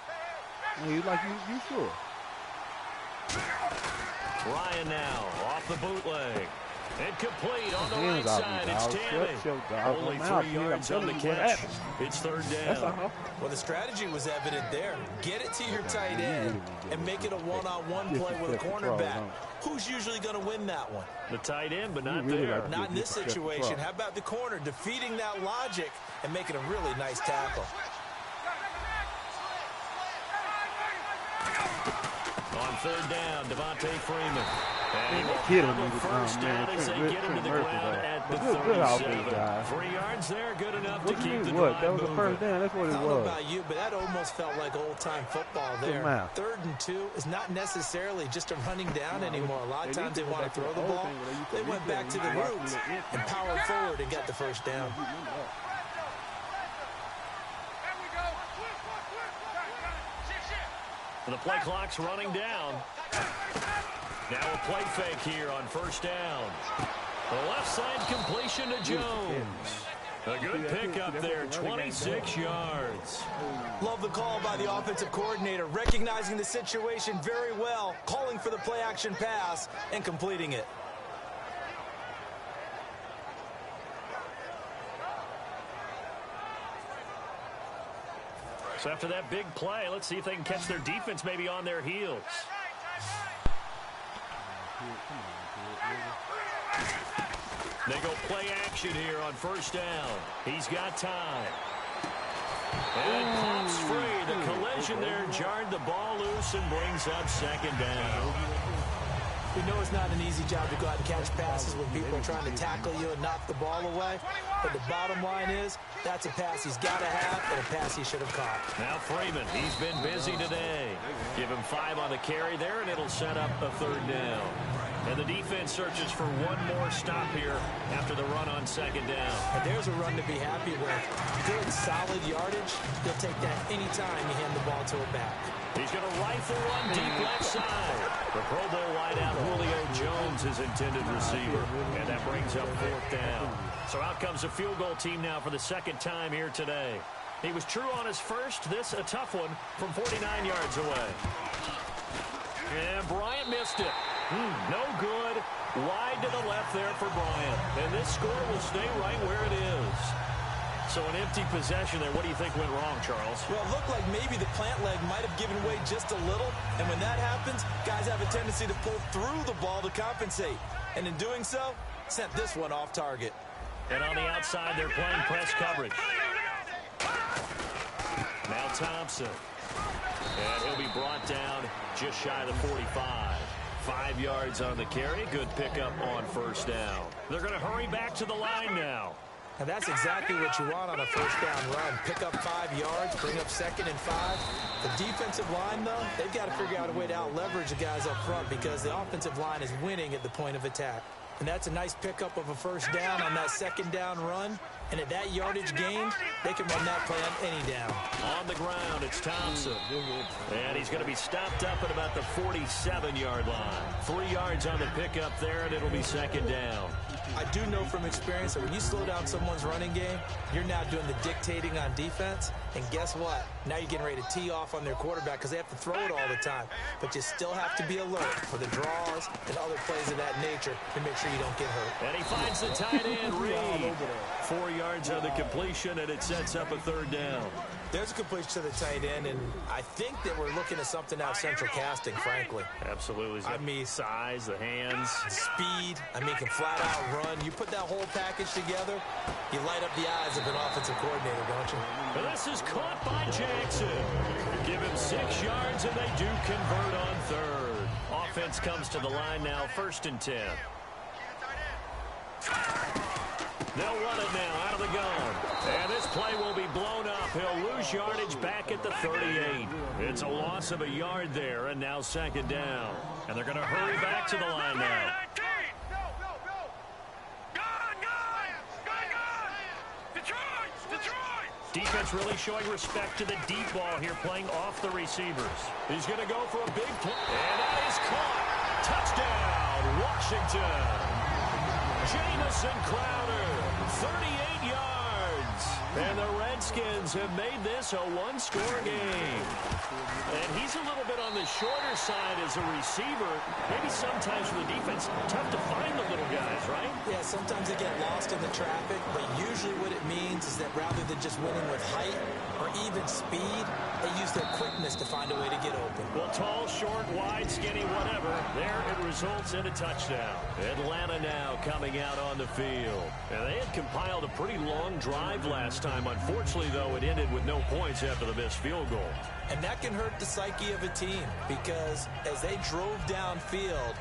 Speaker 4: And he's like, you sure?
Speaker 2: Ryan now off the bootleg. And complete on the right side. It's Tammy. Only 3 yards on the catch. It's 3rd down.
Speaker 3: Well, the strategy was evident there. Get it to your tight end and make it a one-on-one play with a cornerback. Who's usually going to win that one?
Speaker 2: The tight end, but not there.
Speaker 3: Not in this situation. How about the corner defeating that logic and making a really nice tackle?
Speaker 2: On 3rd down, Devontae Freeman. And he will
Speaker 4: hit
Speaker 2: have a first down as they get him to the ground at the 37. 3 yards there, good enough to keep the drive
Speaker 4: That was
Speaker 2: moving.
Speaker 4: the first down. That's what it was.
Speaker 3: I don't know about you, but that almost felt like old-time football there. 3rd and 2 is not necessarily just a running down anymore. A lot of times they want to throw the ball. They went back to the roots and powered forward and got the first down.
Speaker 2: The play clock's running down. Now a play fake here on 1st down. The left side completion to Jones. A good pickup there, 26 yards.
Speaker 3: Love the call by the offensive coordinator, recognizing the situation very well, calling for the play-action pass, and completing it.
Speaker 2: So after that big play, let's see if they can catch their defense maybe on their heels. They go play action here on first down. He's got time. And pops free. The collision there jarred the ball loose and brings up second down.
Speaker 3: We know it's not an easy job to go out and catch passes when people are trying to tackle you and knock the ball away. But the bottom line is, that's a pass he's got to have and a pass he should have caught.
Speaker 2: Now Freeman, he's been busy today. Give him 5 on the carry there, and it'll set up a third down. And the defense searches for one more stop here after the run on second down.
Speaker 3: And there's a run to be happy with. Good, solid yardage. He'll take that anytime you hand the ball to a back.
Speaker 2: He's going to rifle one deep left side. The Pro Bowl wideout Julio Jones is intended receiver. And that brings up fourth down. So out comes the field goal team now for the second time here today. He was true on his first. This a tough one from 49 yards away. And Bryant missed it. No good. Wide to the left there for Bryant. And this score will stay right where it is. So an empty possession there. What do you think went wrong, Charles?
Speaker 3: Well, it looked like maybe the plant leg might have given way just a little. And when that happens, guys have a tendency to pull through the ball to compensate. And in doing so, sent this one off target.
Speaker 2: And on the outside, they're playing press coverage. Now Thompson. And he'll be brought down just shy of the 45. 5 yards on the carry. Good pickup on first down. They're going to hurry back to the line now.
Speaker 3: And that's exactly what you want on a first down run. Pick up 5 yards, bring up 2nd and 5. The defensive line, though, they've got to figure out a way to out-leverage the guys up front because the offensive line is winning at the point of attack. And that's a nice pickup of a first down on that second down run. And at that yardage gain, they can run that play on any down.
Speaker 2: On the ground, it's Thompson. And he's going to be stopped up at about the 47-yard line. 3 yards on the pickup there, and it'll be second down.
Speaker 3: I do know from experience that when you slow down someone's running game, you're now doing the dictating on defense. And guess what? Now you're getting ready to tee off on their quarterback because they have to throw it all the time. But you still have to be alert for the draws and other plays of that nature to make sure you don't get hurt.
Speaker 2: And he finds the tight end, Reed. 4 yards on the completion, and it sets up a third down.
Speaker 3: There's a completion to the tight end, and I think that we're looking at something out central casting, frankly.
Speaker 2: Absolutely. I mean, size, the hands.
Speaker 3: Speed. I mean, can flat out run. You put that whole package together, you light up the eyes of an offensive coordinator, don't you?
Speaker 2: But this is caught by Jackson. Give him 6 yards, and they do convert on third. Offense comes to the line now, 1st and 10. They'll run it now out of the gun. And this play will be blown up. He'll lose yardage back at the 38. It's a loss of a yard there, and now second down. And they're going to hurry back to the line now. Defense really showing respect to the deep ball here, playing off the receivers. He's going to go for a big play. And that is caught. Touchdown, Washington. Jamison Crowder, 38 yards. And the Redskins have made this a one-score game. And he's a little bit on the shorter side as a receiver. Maybe sometimes for the defense, tough to find the little guys, right?
Speaker 3: Yeah, sometimes they get lost in the traffic, but usually what it means is that rather than just winning with height or even speed, they use their quickness to find a way to get open.
Speaker 2: Well, tall, short, wide, skinny, whatever, there it results in a touchdown. Atlanta now coming out on the field. And they had compiled a pretty long drive last time. Unfortunately, though, it ended with no points after the missed field goal.
Speaker 3: And that can hurt the psyche of a team because as they drove downfield,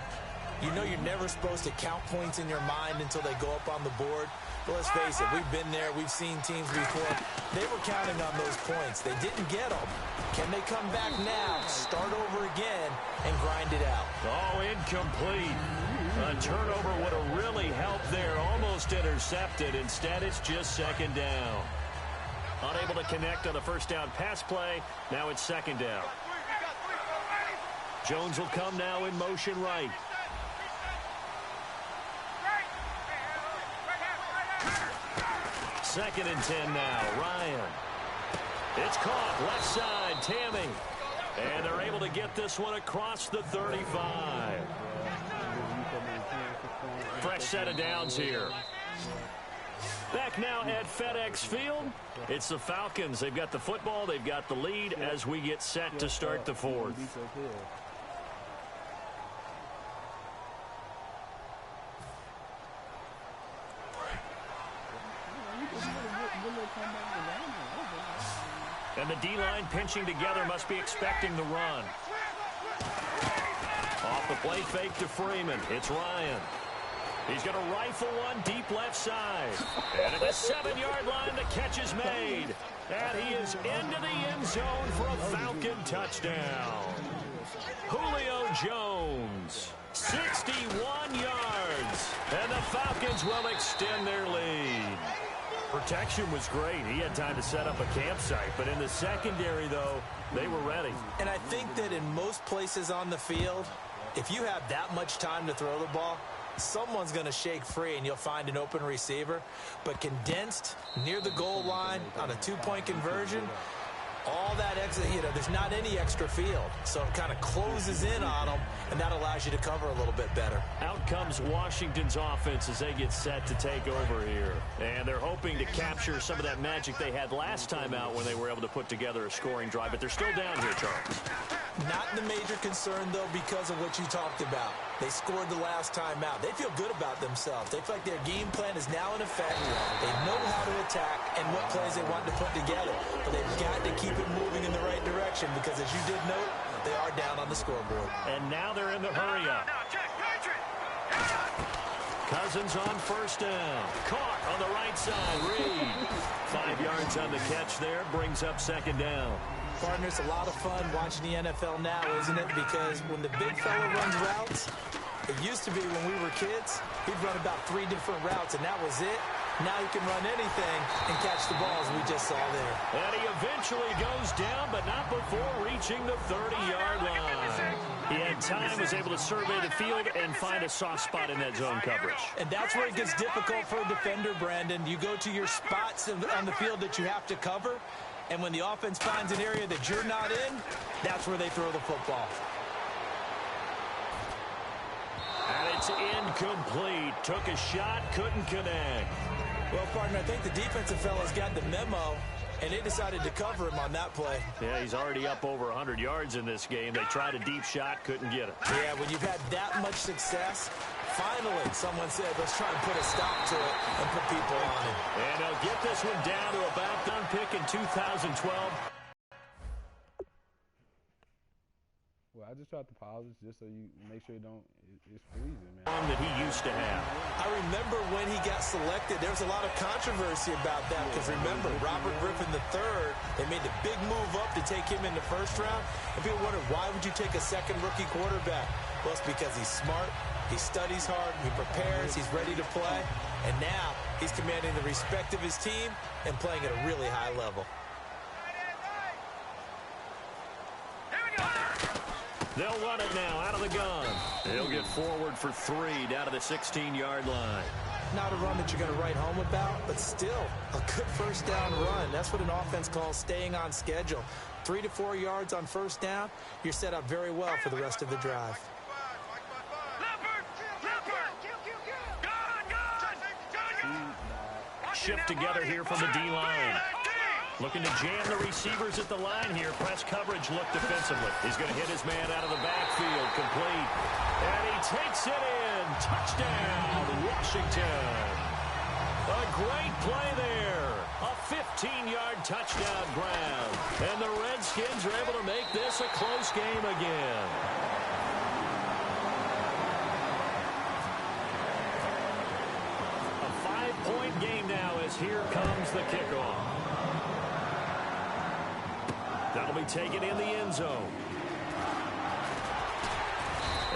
Speaker 3: you know you're never supposed to count points in your mind until they go up on the board. But let's face it, we've been there. We've seen teams before. They were counting on those points. They didn't get them. Can they come back now, start over again, and grind it out?
Speaker 2: Oh, incomplete. A turnover would have really helped there. Almost intercepted. Instead, it's just second down. Unable to connect on the first down pass play. Now it's second down. Jones will come now in motion right. 2nd and 10 now. Ryan. It's caught. Left side. Tammy. And they're able to get this one across the 35. Fresh set of downs here. Back now at FedEx Field. It's the Falcons. They've got the football. They've got the lead as we get set to start the 4th. And the D-line pinching together, must be expecting the run. Off the play fake to Freeman. It's Ryan. He's going to rifle one deep left side. And at the 7-yard line, the catch is made. And he is into the end zone for a Falcon touchdown. Julio Jones, 61 yards. And the Falcons will extend their lead. Protection was great. He had time to set up a campsite. But in the secondary, though, they were ready.
Speaker 3: And I think that in most places on the field, if you have that much time to throw the ball, someone's going to shake free and you'll find an open receiver. But condensed near the goal line on a 2-point conversion, all that extra, there's not any extra field. So it kind of closes in on them, and that allows you to cover a little bit better.
Speaker 2: Out comes Washington's offense as they get set to take over here. And they're hoping to capture some of that magic they had last time out when they were able to put together a scoring drive. But they're still down here, Charles.
Speaker 3: Not the major concern, though, because of what you talked about. They scored the last time out. They feel good about themselves. They feel like their game plan is now in effect. They know how to attack and what plays they want to put together. But they've got to keep it moving in the right direction because, as you did note, they are down on the scoreboard.
Speaker 2: And now they're in the hurry-up. Cousins on first down. Caught on the right side. Reed. 5 yards on the catch there. Brings up 2nd down.
Speaker 3: Partner, it's a lot of fun watching the NFL now, isn't it? Because when the big fella runs routes, it used to be when we were kids, he'd run about 3 different routes, and that was it. Now he can run anything and catch the ball, as we just saw there.
Speaker 2: And he eventually goes down, but not before reaching the 30-yard line. He had time, was able to survey the field and find a soft spot in that zone coverage.
Speaker 3: And that's where it gets difficult for a defender, Brandon. You go to your spots on the field that you have to cover, and when the offense finds an area that you're not in, that's where they throw the football.
Speaker 2: And it's incomplete. Took a shot, couldn't connect.
Speaker 3: Well, partner, I think the defensive fellas got the memo, and they decided to cover him on that play.
Speaker 2: Yeah, he's already up over 100 yards in this game. They tried a deep shot, couldn't get it.
Speaker 3: Yeah, when you've had that much success, finally someone said, let's try and put a stop to it and put people on it.
Speaker 2: And they'll get this one down to a back down pick in 2012.
Speaker 4: Well, I just tried to pause it just so you make sure it's freezing, man.
Speaker 2: That he used to have.
Speaker 3: I remember when he got selected, there was a lot of controversy about that because remember, Robert Griffin III, they made the big move up to take him in the first round. And people wondered, why would you take a second rookie quarterback? Well, it's because he's smart, he studies hard, he prepares, he's ready to play. And now he's commanding the respect of his team and playing at a really high level.
Speaker 2: They'll run it now out of the gun. He'll get forward for 3 down to the 16-yard line.
Speaker 3: Not a run that you're going to write home about, but still a good first down run. That's what an offense calls staying on schedule. 3 to 4 yards on first down, you're set up very well for the rest of the drive.
Speaker 2: Shift together here from the D-line. Looking to jam the receivers at the line here. Press coverage look defensively. He's going to hit his man out of the backfield. Complete. And he takes it in. Touchdown, Washington. A great play there. A 15-yard touchdown grab. And the Redskins are able to make this a close game again. A 5-point game now as here comes the kickoff. That'll be taken in the end zone.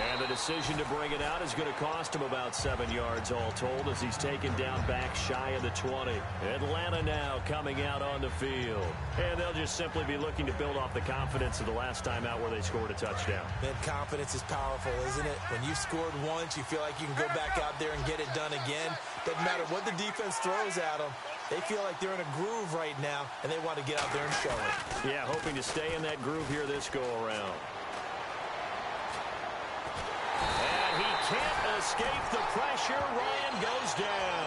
Speaker 2: And the decision to bring it out is going to cost him about 7 yards all told as he's taken down back shy of the 20. Atlanta now coming out on the field. And they'll just simply be looking to build off the confidence of the last time out where they scored a touchdown.
Speaker 3: Man, confidence is powerful, isn't it? When you've scored once, you feel like you can go back out there and get it done again. Doesn't matter what the defense throws at them. They feel like they're in a groove right now, and they want to get out there and show it.
Speaker 2: Yeah, hoping to stay in that groove here this go-around. And he can't escape the pressure. Ryan goes down.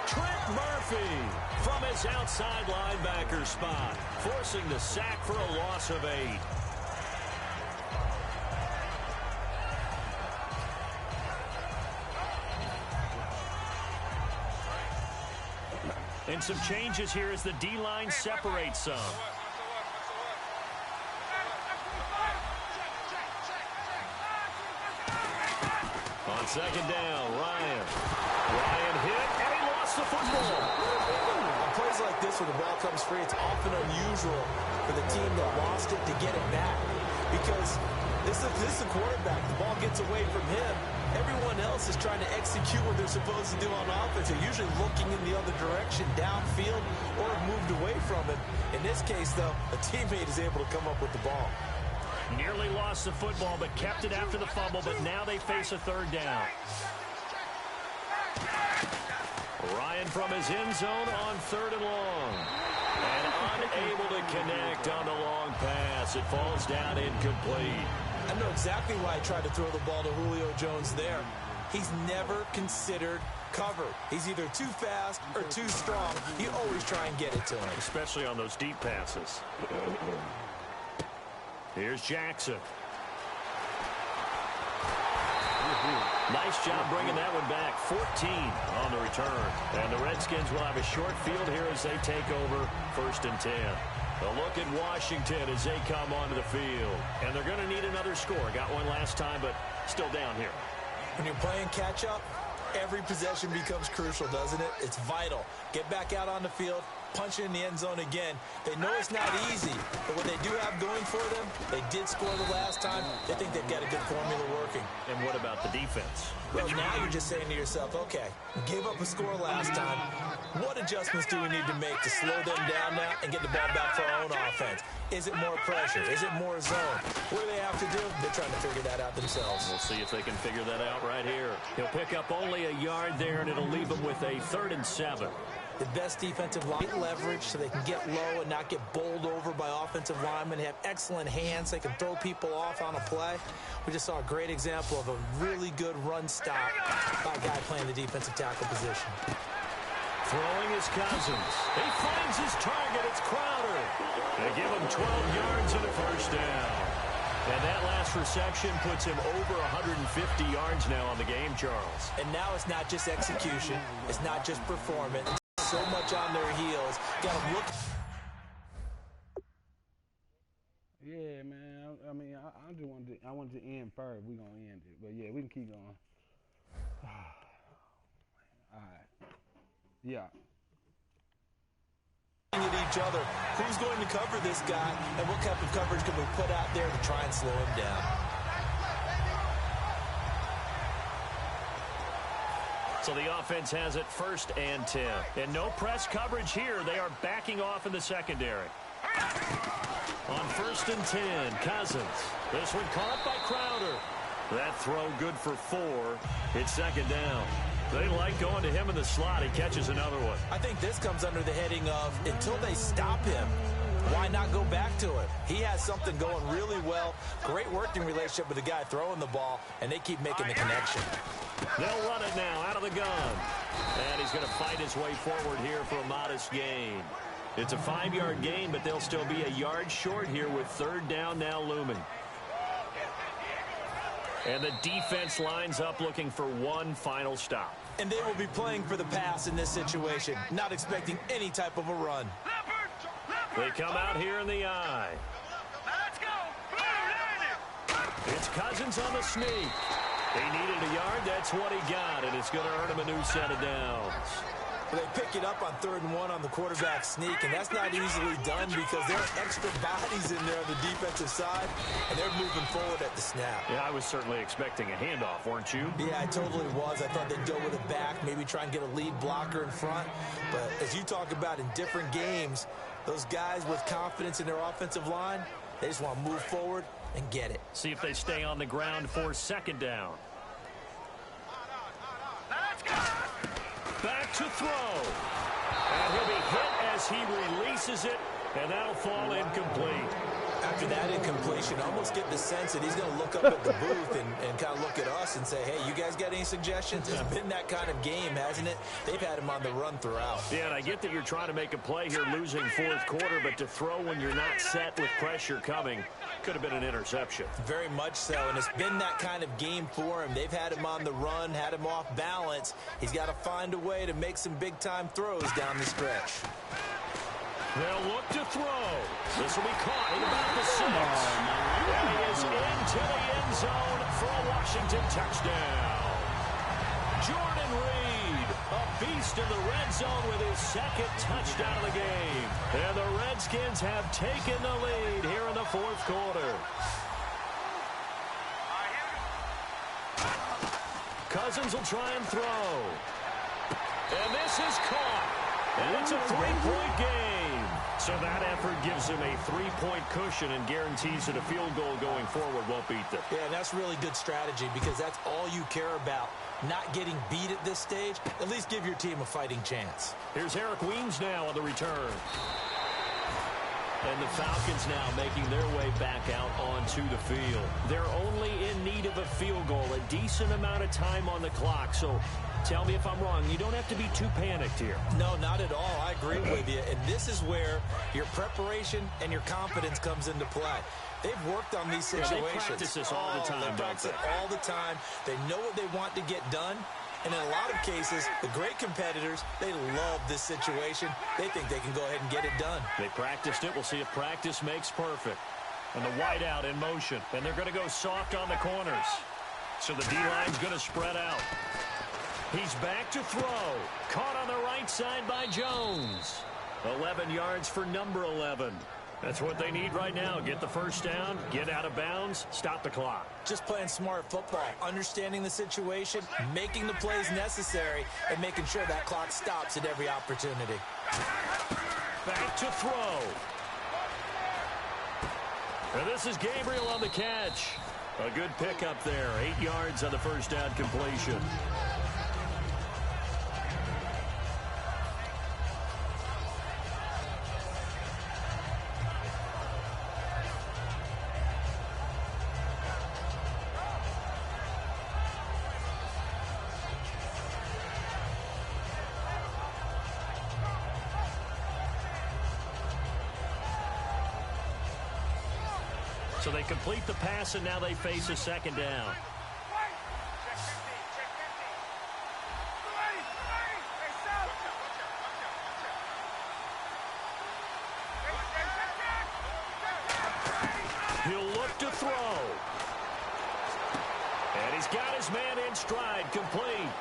Speaker 2: Trent Murphy from his outside linebacker spot, forcing the sack for a loss of 8. And some changes here as the D-line separates some. On second down, Ryan hit, and he lost the football.
Speaker 3: On plays like this where the ball comes free, it's often unusual for the team that lost it to get it back. Because this is a quarterback. The ball gets away from him. Everyone else is trying to execute what they're supposed to do on offense. They're usually looking in the other direction, downfield, or moved away from it. In this case, though, a teammate is able to come up with the ball.
Speaker 2: Nearly lost the football, but kept it after the fumble, but now they face a third down. Ryan from his end zone on 3rd and long. And unable to connect on the long pass. It falls down incomplete.
Speaker 3: I know exactly why I tried to throw the ball to Julio Jones there. He's never considered cover. He's either too fast or too strong. You always try and get it to him.
Speaker 2: Especially on those deep passes. Here's Jackson. Nice job bringing that one back. 14 on the return. And the Redskins will have a short field here as they take over 1st and 10. A look at Washington as they come onto the field. And they're going to need another score. Got one last time, but still down here.
Speaker 3: When you're playing catch-up, every possession becomes crucial, doesn't it? It's vital. Get back out on the field, punch it in the end zone again. They know it's not easy, but what they do have going for them, they did score the last time. They think they've got a good formula working.
Speaker 2: And what about the defense?
Speaker 3: Well, now you're just saying to yourself, okay, we gave up a score last time. What adjustments do we need to make to slow them down now and get the ball back for our own offense? Is it more pressure? Is it more zone? What do they have to do? They're trying to figure that out themselves.
Speaker 2: We'll see if they can figure that out right here. He'll pick up only a yard there, and it'll leave him with a 3rd and 7.
Speaker 3: The best defensive line leverage so they can get low and not get bowled over by offensive linemen. They have excellent hands. They can throw people off on a play. We just saw a great example of a really good run stop by a guy playing the defensive tackle position.
Speaker 2: Throwing is Cousins. He finds his target. It's Crowder. They give him 12 yards and a 1st down. And that last reception puts him over 150 yards now on the game, Charles.
Speaker 3: And now it's not just execution. It's not just performance. So much on their heels. Got to look.
Speaker 4: Yeah, man. I mean, I just wanted to end first. We're going to end it. But, yeah, we can keep going. All right. Yeah.
Speaker 3: At each other. Who's going to cover this guy, and what type of coverage can we put out there to try and slow him down?
Speaker 2: So the offense has it 1st and 10. And no press coverage here. They are backing off in the secondary. On 1st and 10, Cousins. This one caught by Crowder. That throw good for 4. It's 2nd down. They like going to him in the slot. He catches another one.
Speaker 3: I think this comes under the heading of until they stop him, why not go back to it? He has something going really well. Great working relationship with the guy throwing the ball, and they keep making the connection.
Speaker 2: They'll run it now out of the gun. And he's going to fight his way forward here for a modest gain. It's a 5-yard gain, but they'll still be a yard short here with 3rd down now looming. And the defense lines up looking for one final stop.
Speaker 3: And they will be playing for the pass in this situation, not expecting any type of a run.
Speaker 2: They come out here in the eye. It's Cousins on the sneak. He needed a yard. That's what he got, and it's going to earn him a new set of downs.
Speaker 3: They pick it up on 3rd and 1 on the quarterback sneak, and that's not easily done because there are extra bodies in there on the defensive side, and they're moving forward at the snap.
Speaker 2: Yeah, I was certainly expecting a handoff, weren't you?
Speaker 3: Yeah, I totally was. I thought they'd go with it back, maybe try and get a lead blocker in front. But as you talk about in different games, those guys with confidence in their offensive line, they just want to move forward and get it.
Speaker 2: See if they stay on the ground for 2nd down. Back to throw. And he'll be hit as he releases it, and that'll fall incomplete.
Speaker 3: After that incompletion, I almost get the sense that he's going to look up at the booth and kind of look at us and say, hey, you guys got any suggestions? It's been that kind of game, hasn't it? They've had him on the run throughout.
Speaker 2: Yeah, and I get that you're trying to make a play here losing fourth quarter, but to throw when you're not set with pressure coming could have been an interception.
Speaker 3: Very much so, and it's been that kind of game for him. They've had him on the run, had him off balance. He's got to find a way to make some big-time throws down the stretch.
Speaker 2: They'll look to throw. This will be caught at about the 6. And he is into the end zone for a Washington touchdown. Jordan Reed, a beast in the red zone with his second touchdown of the game. And the Redskins have taken the lead here in the fourth quarter. Cousins will try and throw. And this is caught. And it's a 3-point game. So that effort gives him a 3-point cushion and guarantees that a field goal going forward won't beat them.
Speaker 3: Yeah, and that's really good strategy because that's all you care about. Not getting beat at this stage, at least give your team a fighting chance.
Speaker 2: Here's Eric Weems now on the return. And the Falcons now making their way back out onto the field. They're only in need of a field goal, a decent amount of time on the clock. So tell me if I'm wrong. You don't have to be too panicked here.
Speaker 3: No, not at all. I agree with you. And this is where your preparation and your confidence comes into play. They've worked on these situations.
Speaker 2: Yeah, they practice this all the time.
Speaker 3: They practice it all the time. They know what they want to get done. And in a lot of cases, the great competitors, they love this situation. They think they can go ahead and get it done.
Speaker 2: They practiced it. We'll see if practice makes perfect. And the wideout in motion. And they're going to go soft on the corners. So the D-line's going to spread out. He's back to throw. Caught on the right side by Jones. 11 yards for number 11. That's what they need right now. Get the first down, get out of bounds, stop the clock.
Speaker 3: Just playing smart football, understanding the situation, making the plays necessary, and making sure that clock stops at every opportunity.
Speaker 2: Back to throw. And this is Gabriel on the catch. A good pickup there. 8 yards on the first down completion. So they complete the pass, and now they face a second down. He'll look to throw. And he's got his man in stride, complete.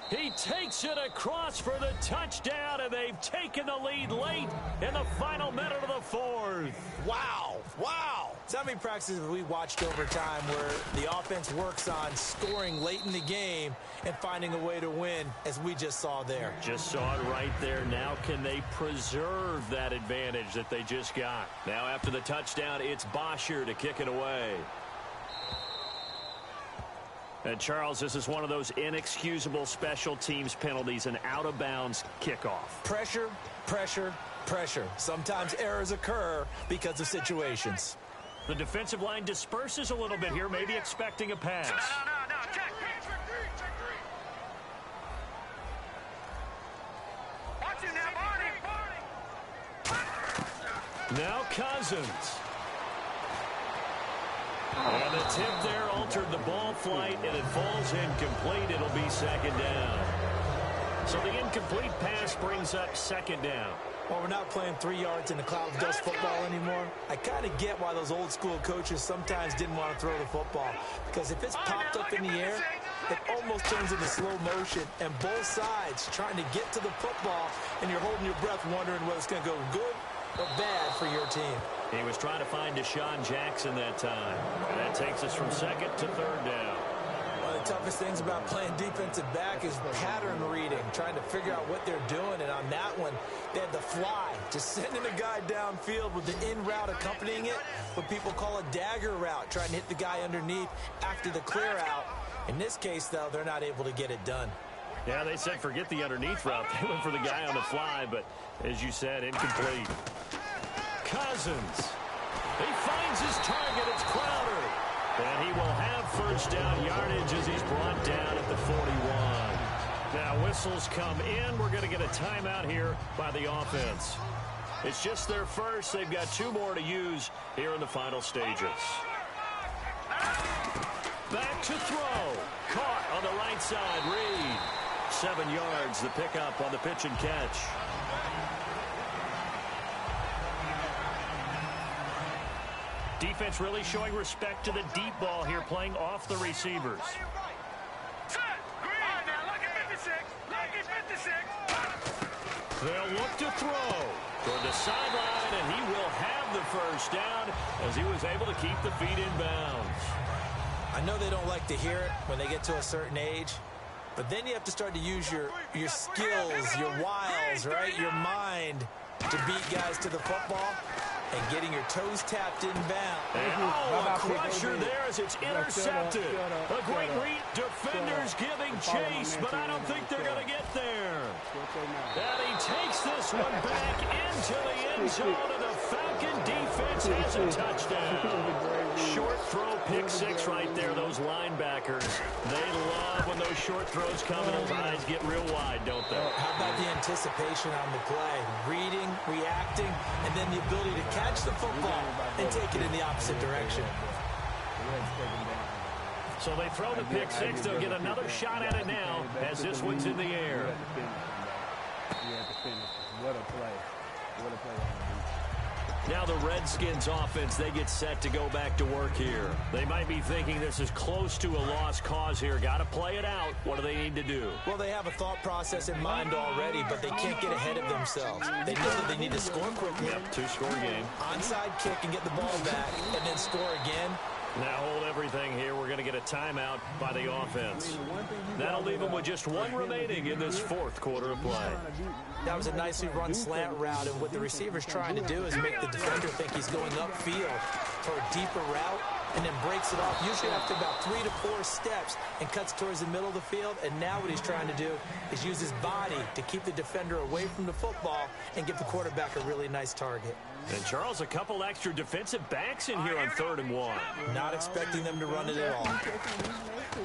Speaker 2: He takes it across for the touchdown, and they've taken the lead late in the final minute of the fourth.
Speaker 3: Wow. Wow. So how many practices have we watched over time where the offense works on scoring late in the game and finding a way to win, as we just saw there?
Speaker 2: Just saw it right there. Now can they preserve that advantage that they just got? Now after the touchdown, it's Bosher to kick it away. And Charles, this is one of those inexcusable special teams penalties, an out-of-bounds kickoff.
Speaker 3: Pressure, pressure, pressure. Sometimes errors occur because of situations.
Speaker 2: The defensive line disperses a little bit here, maybe expecting a pass.
Speaker 5: No. Check. Watch it now, Barney.
Speaker 2: Now Cousins. And the tip there altered the ball flight, and it falls incomplete. It'll be second down. So the incomplete pass brings up second down.
Speaker 3: Well, we're not playing 3 yards in the cloud of dust football anymore. I kind of get why those old school coaches sometimes didn't want to throw the football. Because if it's popped up in the air, it almost turns into slow motion. And both sides trying to get to the football, and you're holding your breath wondering whether it's going to go good or bad for your team.
Speaker 2: He was trying to find Deshaun Jackson that time. And that takes us from second to third down.
Speaker 3: One of the toughest things about playing defensive back is pattern reading, trying to figure out what they're doing. And on that one, they had the fly, just sending a guy downfield with the in route accompanying it, what people call a dagger route, trying to hit the guy underneath after the clear out. In this case, though, they're not able to get it done.
Speaker 2: Yeah, they said forget the underneath route. They went for the guy on the fly, but as you said, incomplete. Cousins. He finds his target. It's Crowder. And he will have first down yardage as he's brought down at the 41. Now, whistles come in. We're going to get a timeout here by the offense. It's just their first. They've got 2 more to use here in the final stages. Back to throw. Caught on the right side. Reed. 7 yards, the pickup on the pitch and catch. Defense really showing respect to the deep ball here, playing off the receivers. They'll look to throw toward the sideline, and he will have the first down as he was able to keep the feet in bounds.
Speaker 3: I know they don't like to hear it when they get to a certain age, but then you have to start to use your skills, your wiles, right? Your mind to beat guys to the football and getting your toes tapped in bounds.
Speaker 2: Oh, a crusher there as it's intercepted. A great read. Defenders giving chase, but I don't think they're going to get there. And he takes this one back into the end zone, and the Falcon defense has a touchdown. Short throw, pick 6 right there. Those linebackers, they love when those short throws come and those eyes get real wide, don't they?
Speaker 3: How about the anticipation on the play? Reading, reacting, and then the ability to catch the football and take it in the opposite direction.
Speaker 2: So they throw the pick 6. They'll get another shot at it now as this one's in the air.
Speaker 4: What a play. What a play.
Speaker 2: Now the Redskins offense, they get set to go back to work here. They might be thinking this is close to a lost cause here. Got to play it out. What do they need to do?
Speaker 3: Well, they have a thought process in mind already, but they can't get ahead of themselves. They know that they need to score quickly.
Speaker 2: Yep, 2-score game.
Speaker 3: Onside kick and get the ball back, and then score again.
Speaker 2: Now hold everything here. We're going to get a timeout by the offense. That'll leave them with just 1 remaining in this 4th quarter of play.
Speaker 3: That was a nicely run slant route, and what the receiver's trying to do is make the defender think he's going upfield for a deeper route, and then breaks it off, usually after about 3 to 4 steps, and cuts towards the middle of the field. And now what he's trying to do is use his body to keep the defender away from the football and give the quarterback a really nice target.
Speaker 2: And, Charles, a couple extra defensive backs in here on 3rd and 1.
Speaker 3: Not expecting them to run it at all.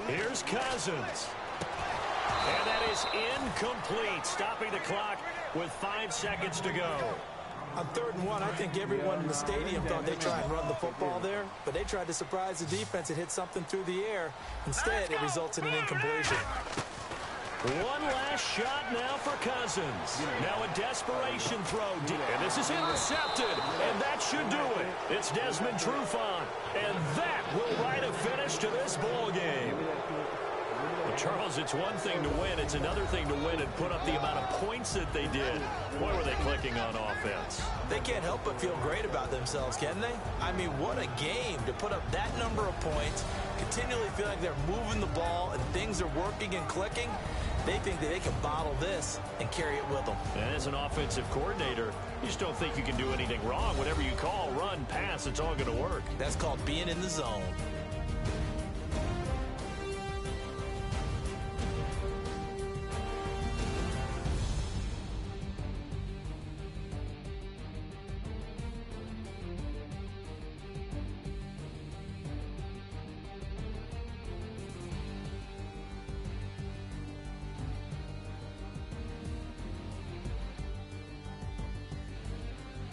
Speaker 2: Here's Cousins. And that is incomplete, stopping the clock with 5 seconds to go.
Speaker 3: On 3rd and 1, I think everyone in the stadium thought they'd try and run the football there, but they tried to surprise the defense and hit something through the air. Instead, it results in an incompletion.
Speaker 2: One last shot now for Cousins. Now a desperation throw deep, and this is intercepted, and that should do it. It's Desmond Trufant, and that will write a finish to this ball game. Well, Charles, it's one thing to win. It's another thing to win and put up the amount of points that they did. Boy, were they clicking on offense.
Speaker 3: They can't help but feel great about themselves, can they? I mean, what a game to put up that number of points, continually feel like they're moving the ball and things are working and clicking. They think that they can bottle this and carry it with them.
Speaker 2: And as an offensive coordinator, you just don't think you can do anything wrong. Whatever you call, run, pass, it's all going to work.
Speaker 3: That's called being in the zone.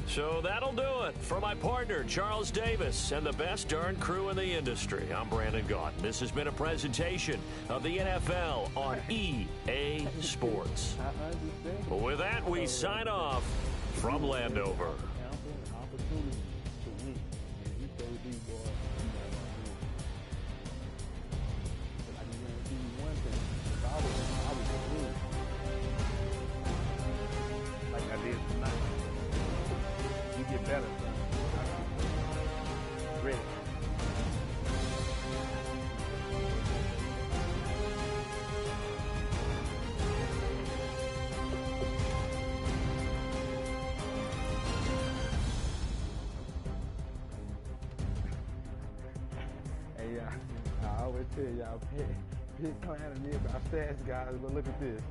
Speaker 2: So that'll do it for my partner, Charles Davis, and the best darn crew in the industry. I'm Brandon Gaunt. This has been a presentation of the NFL on EA Sports. With that, we sign off from Landover.
Speaker 4: Better, ready. always tell y'all, pick clowning me about stats, guys, but look at this.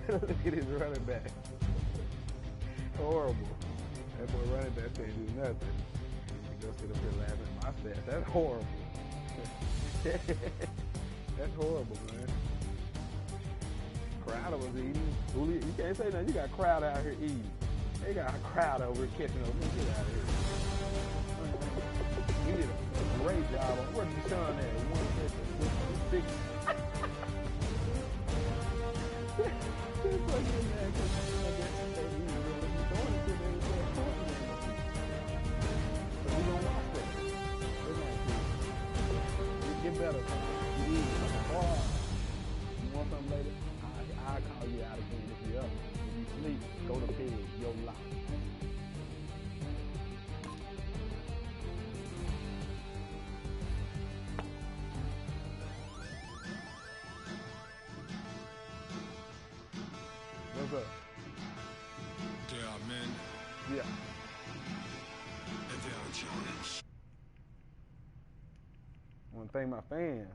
Speaker 4: Look at his running back. Horrible. That boy running back can't do nothing. He goes sit up here laughing at my stats. That's horrible. That's horrible, man. Crowder was eating. You can't say nothing. You got Crowder out here eating. They got a crowd over here catching over. Get out of here. He did a great job. Where's Deshaun at? 156. Get better. You want something later? I'll call you out again if you're up. If you sleep, go to bed. Your life. What's up?
Speaker 6: There are men.
Speaker 4: Yeah.
Speaker 6: And there are giants.
Speaker 4: I want to thank my fans.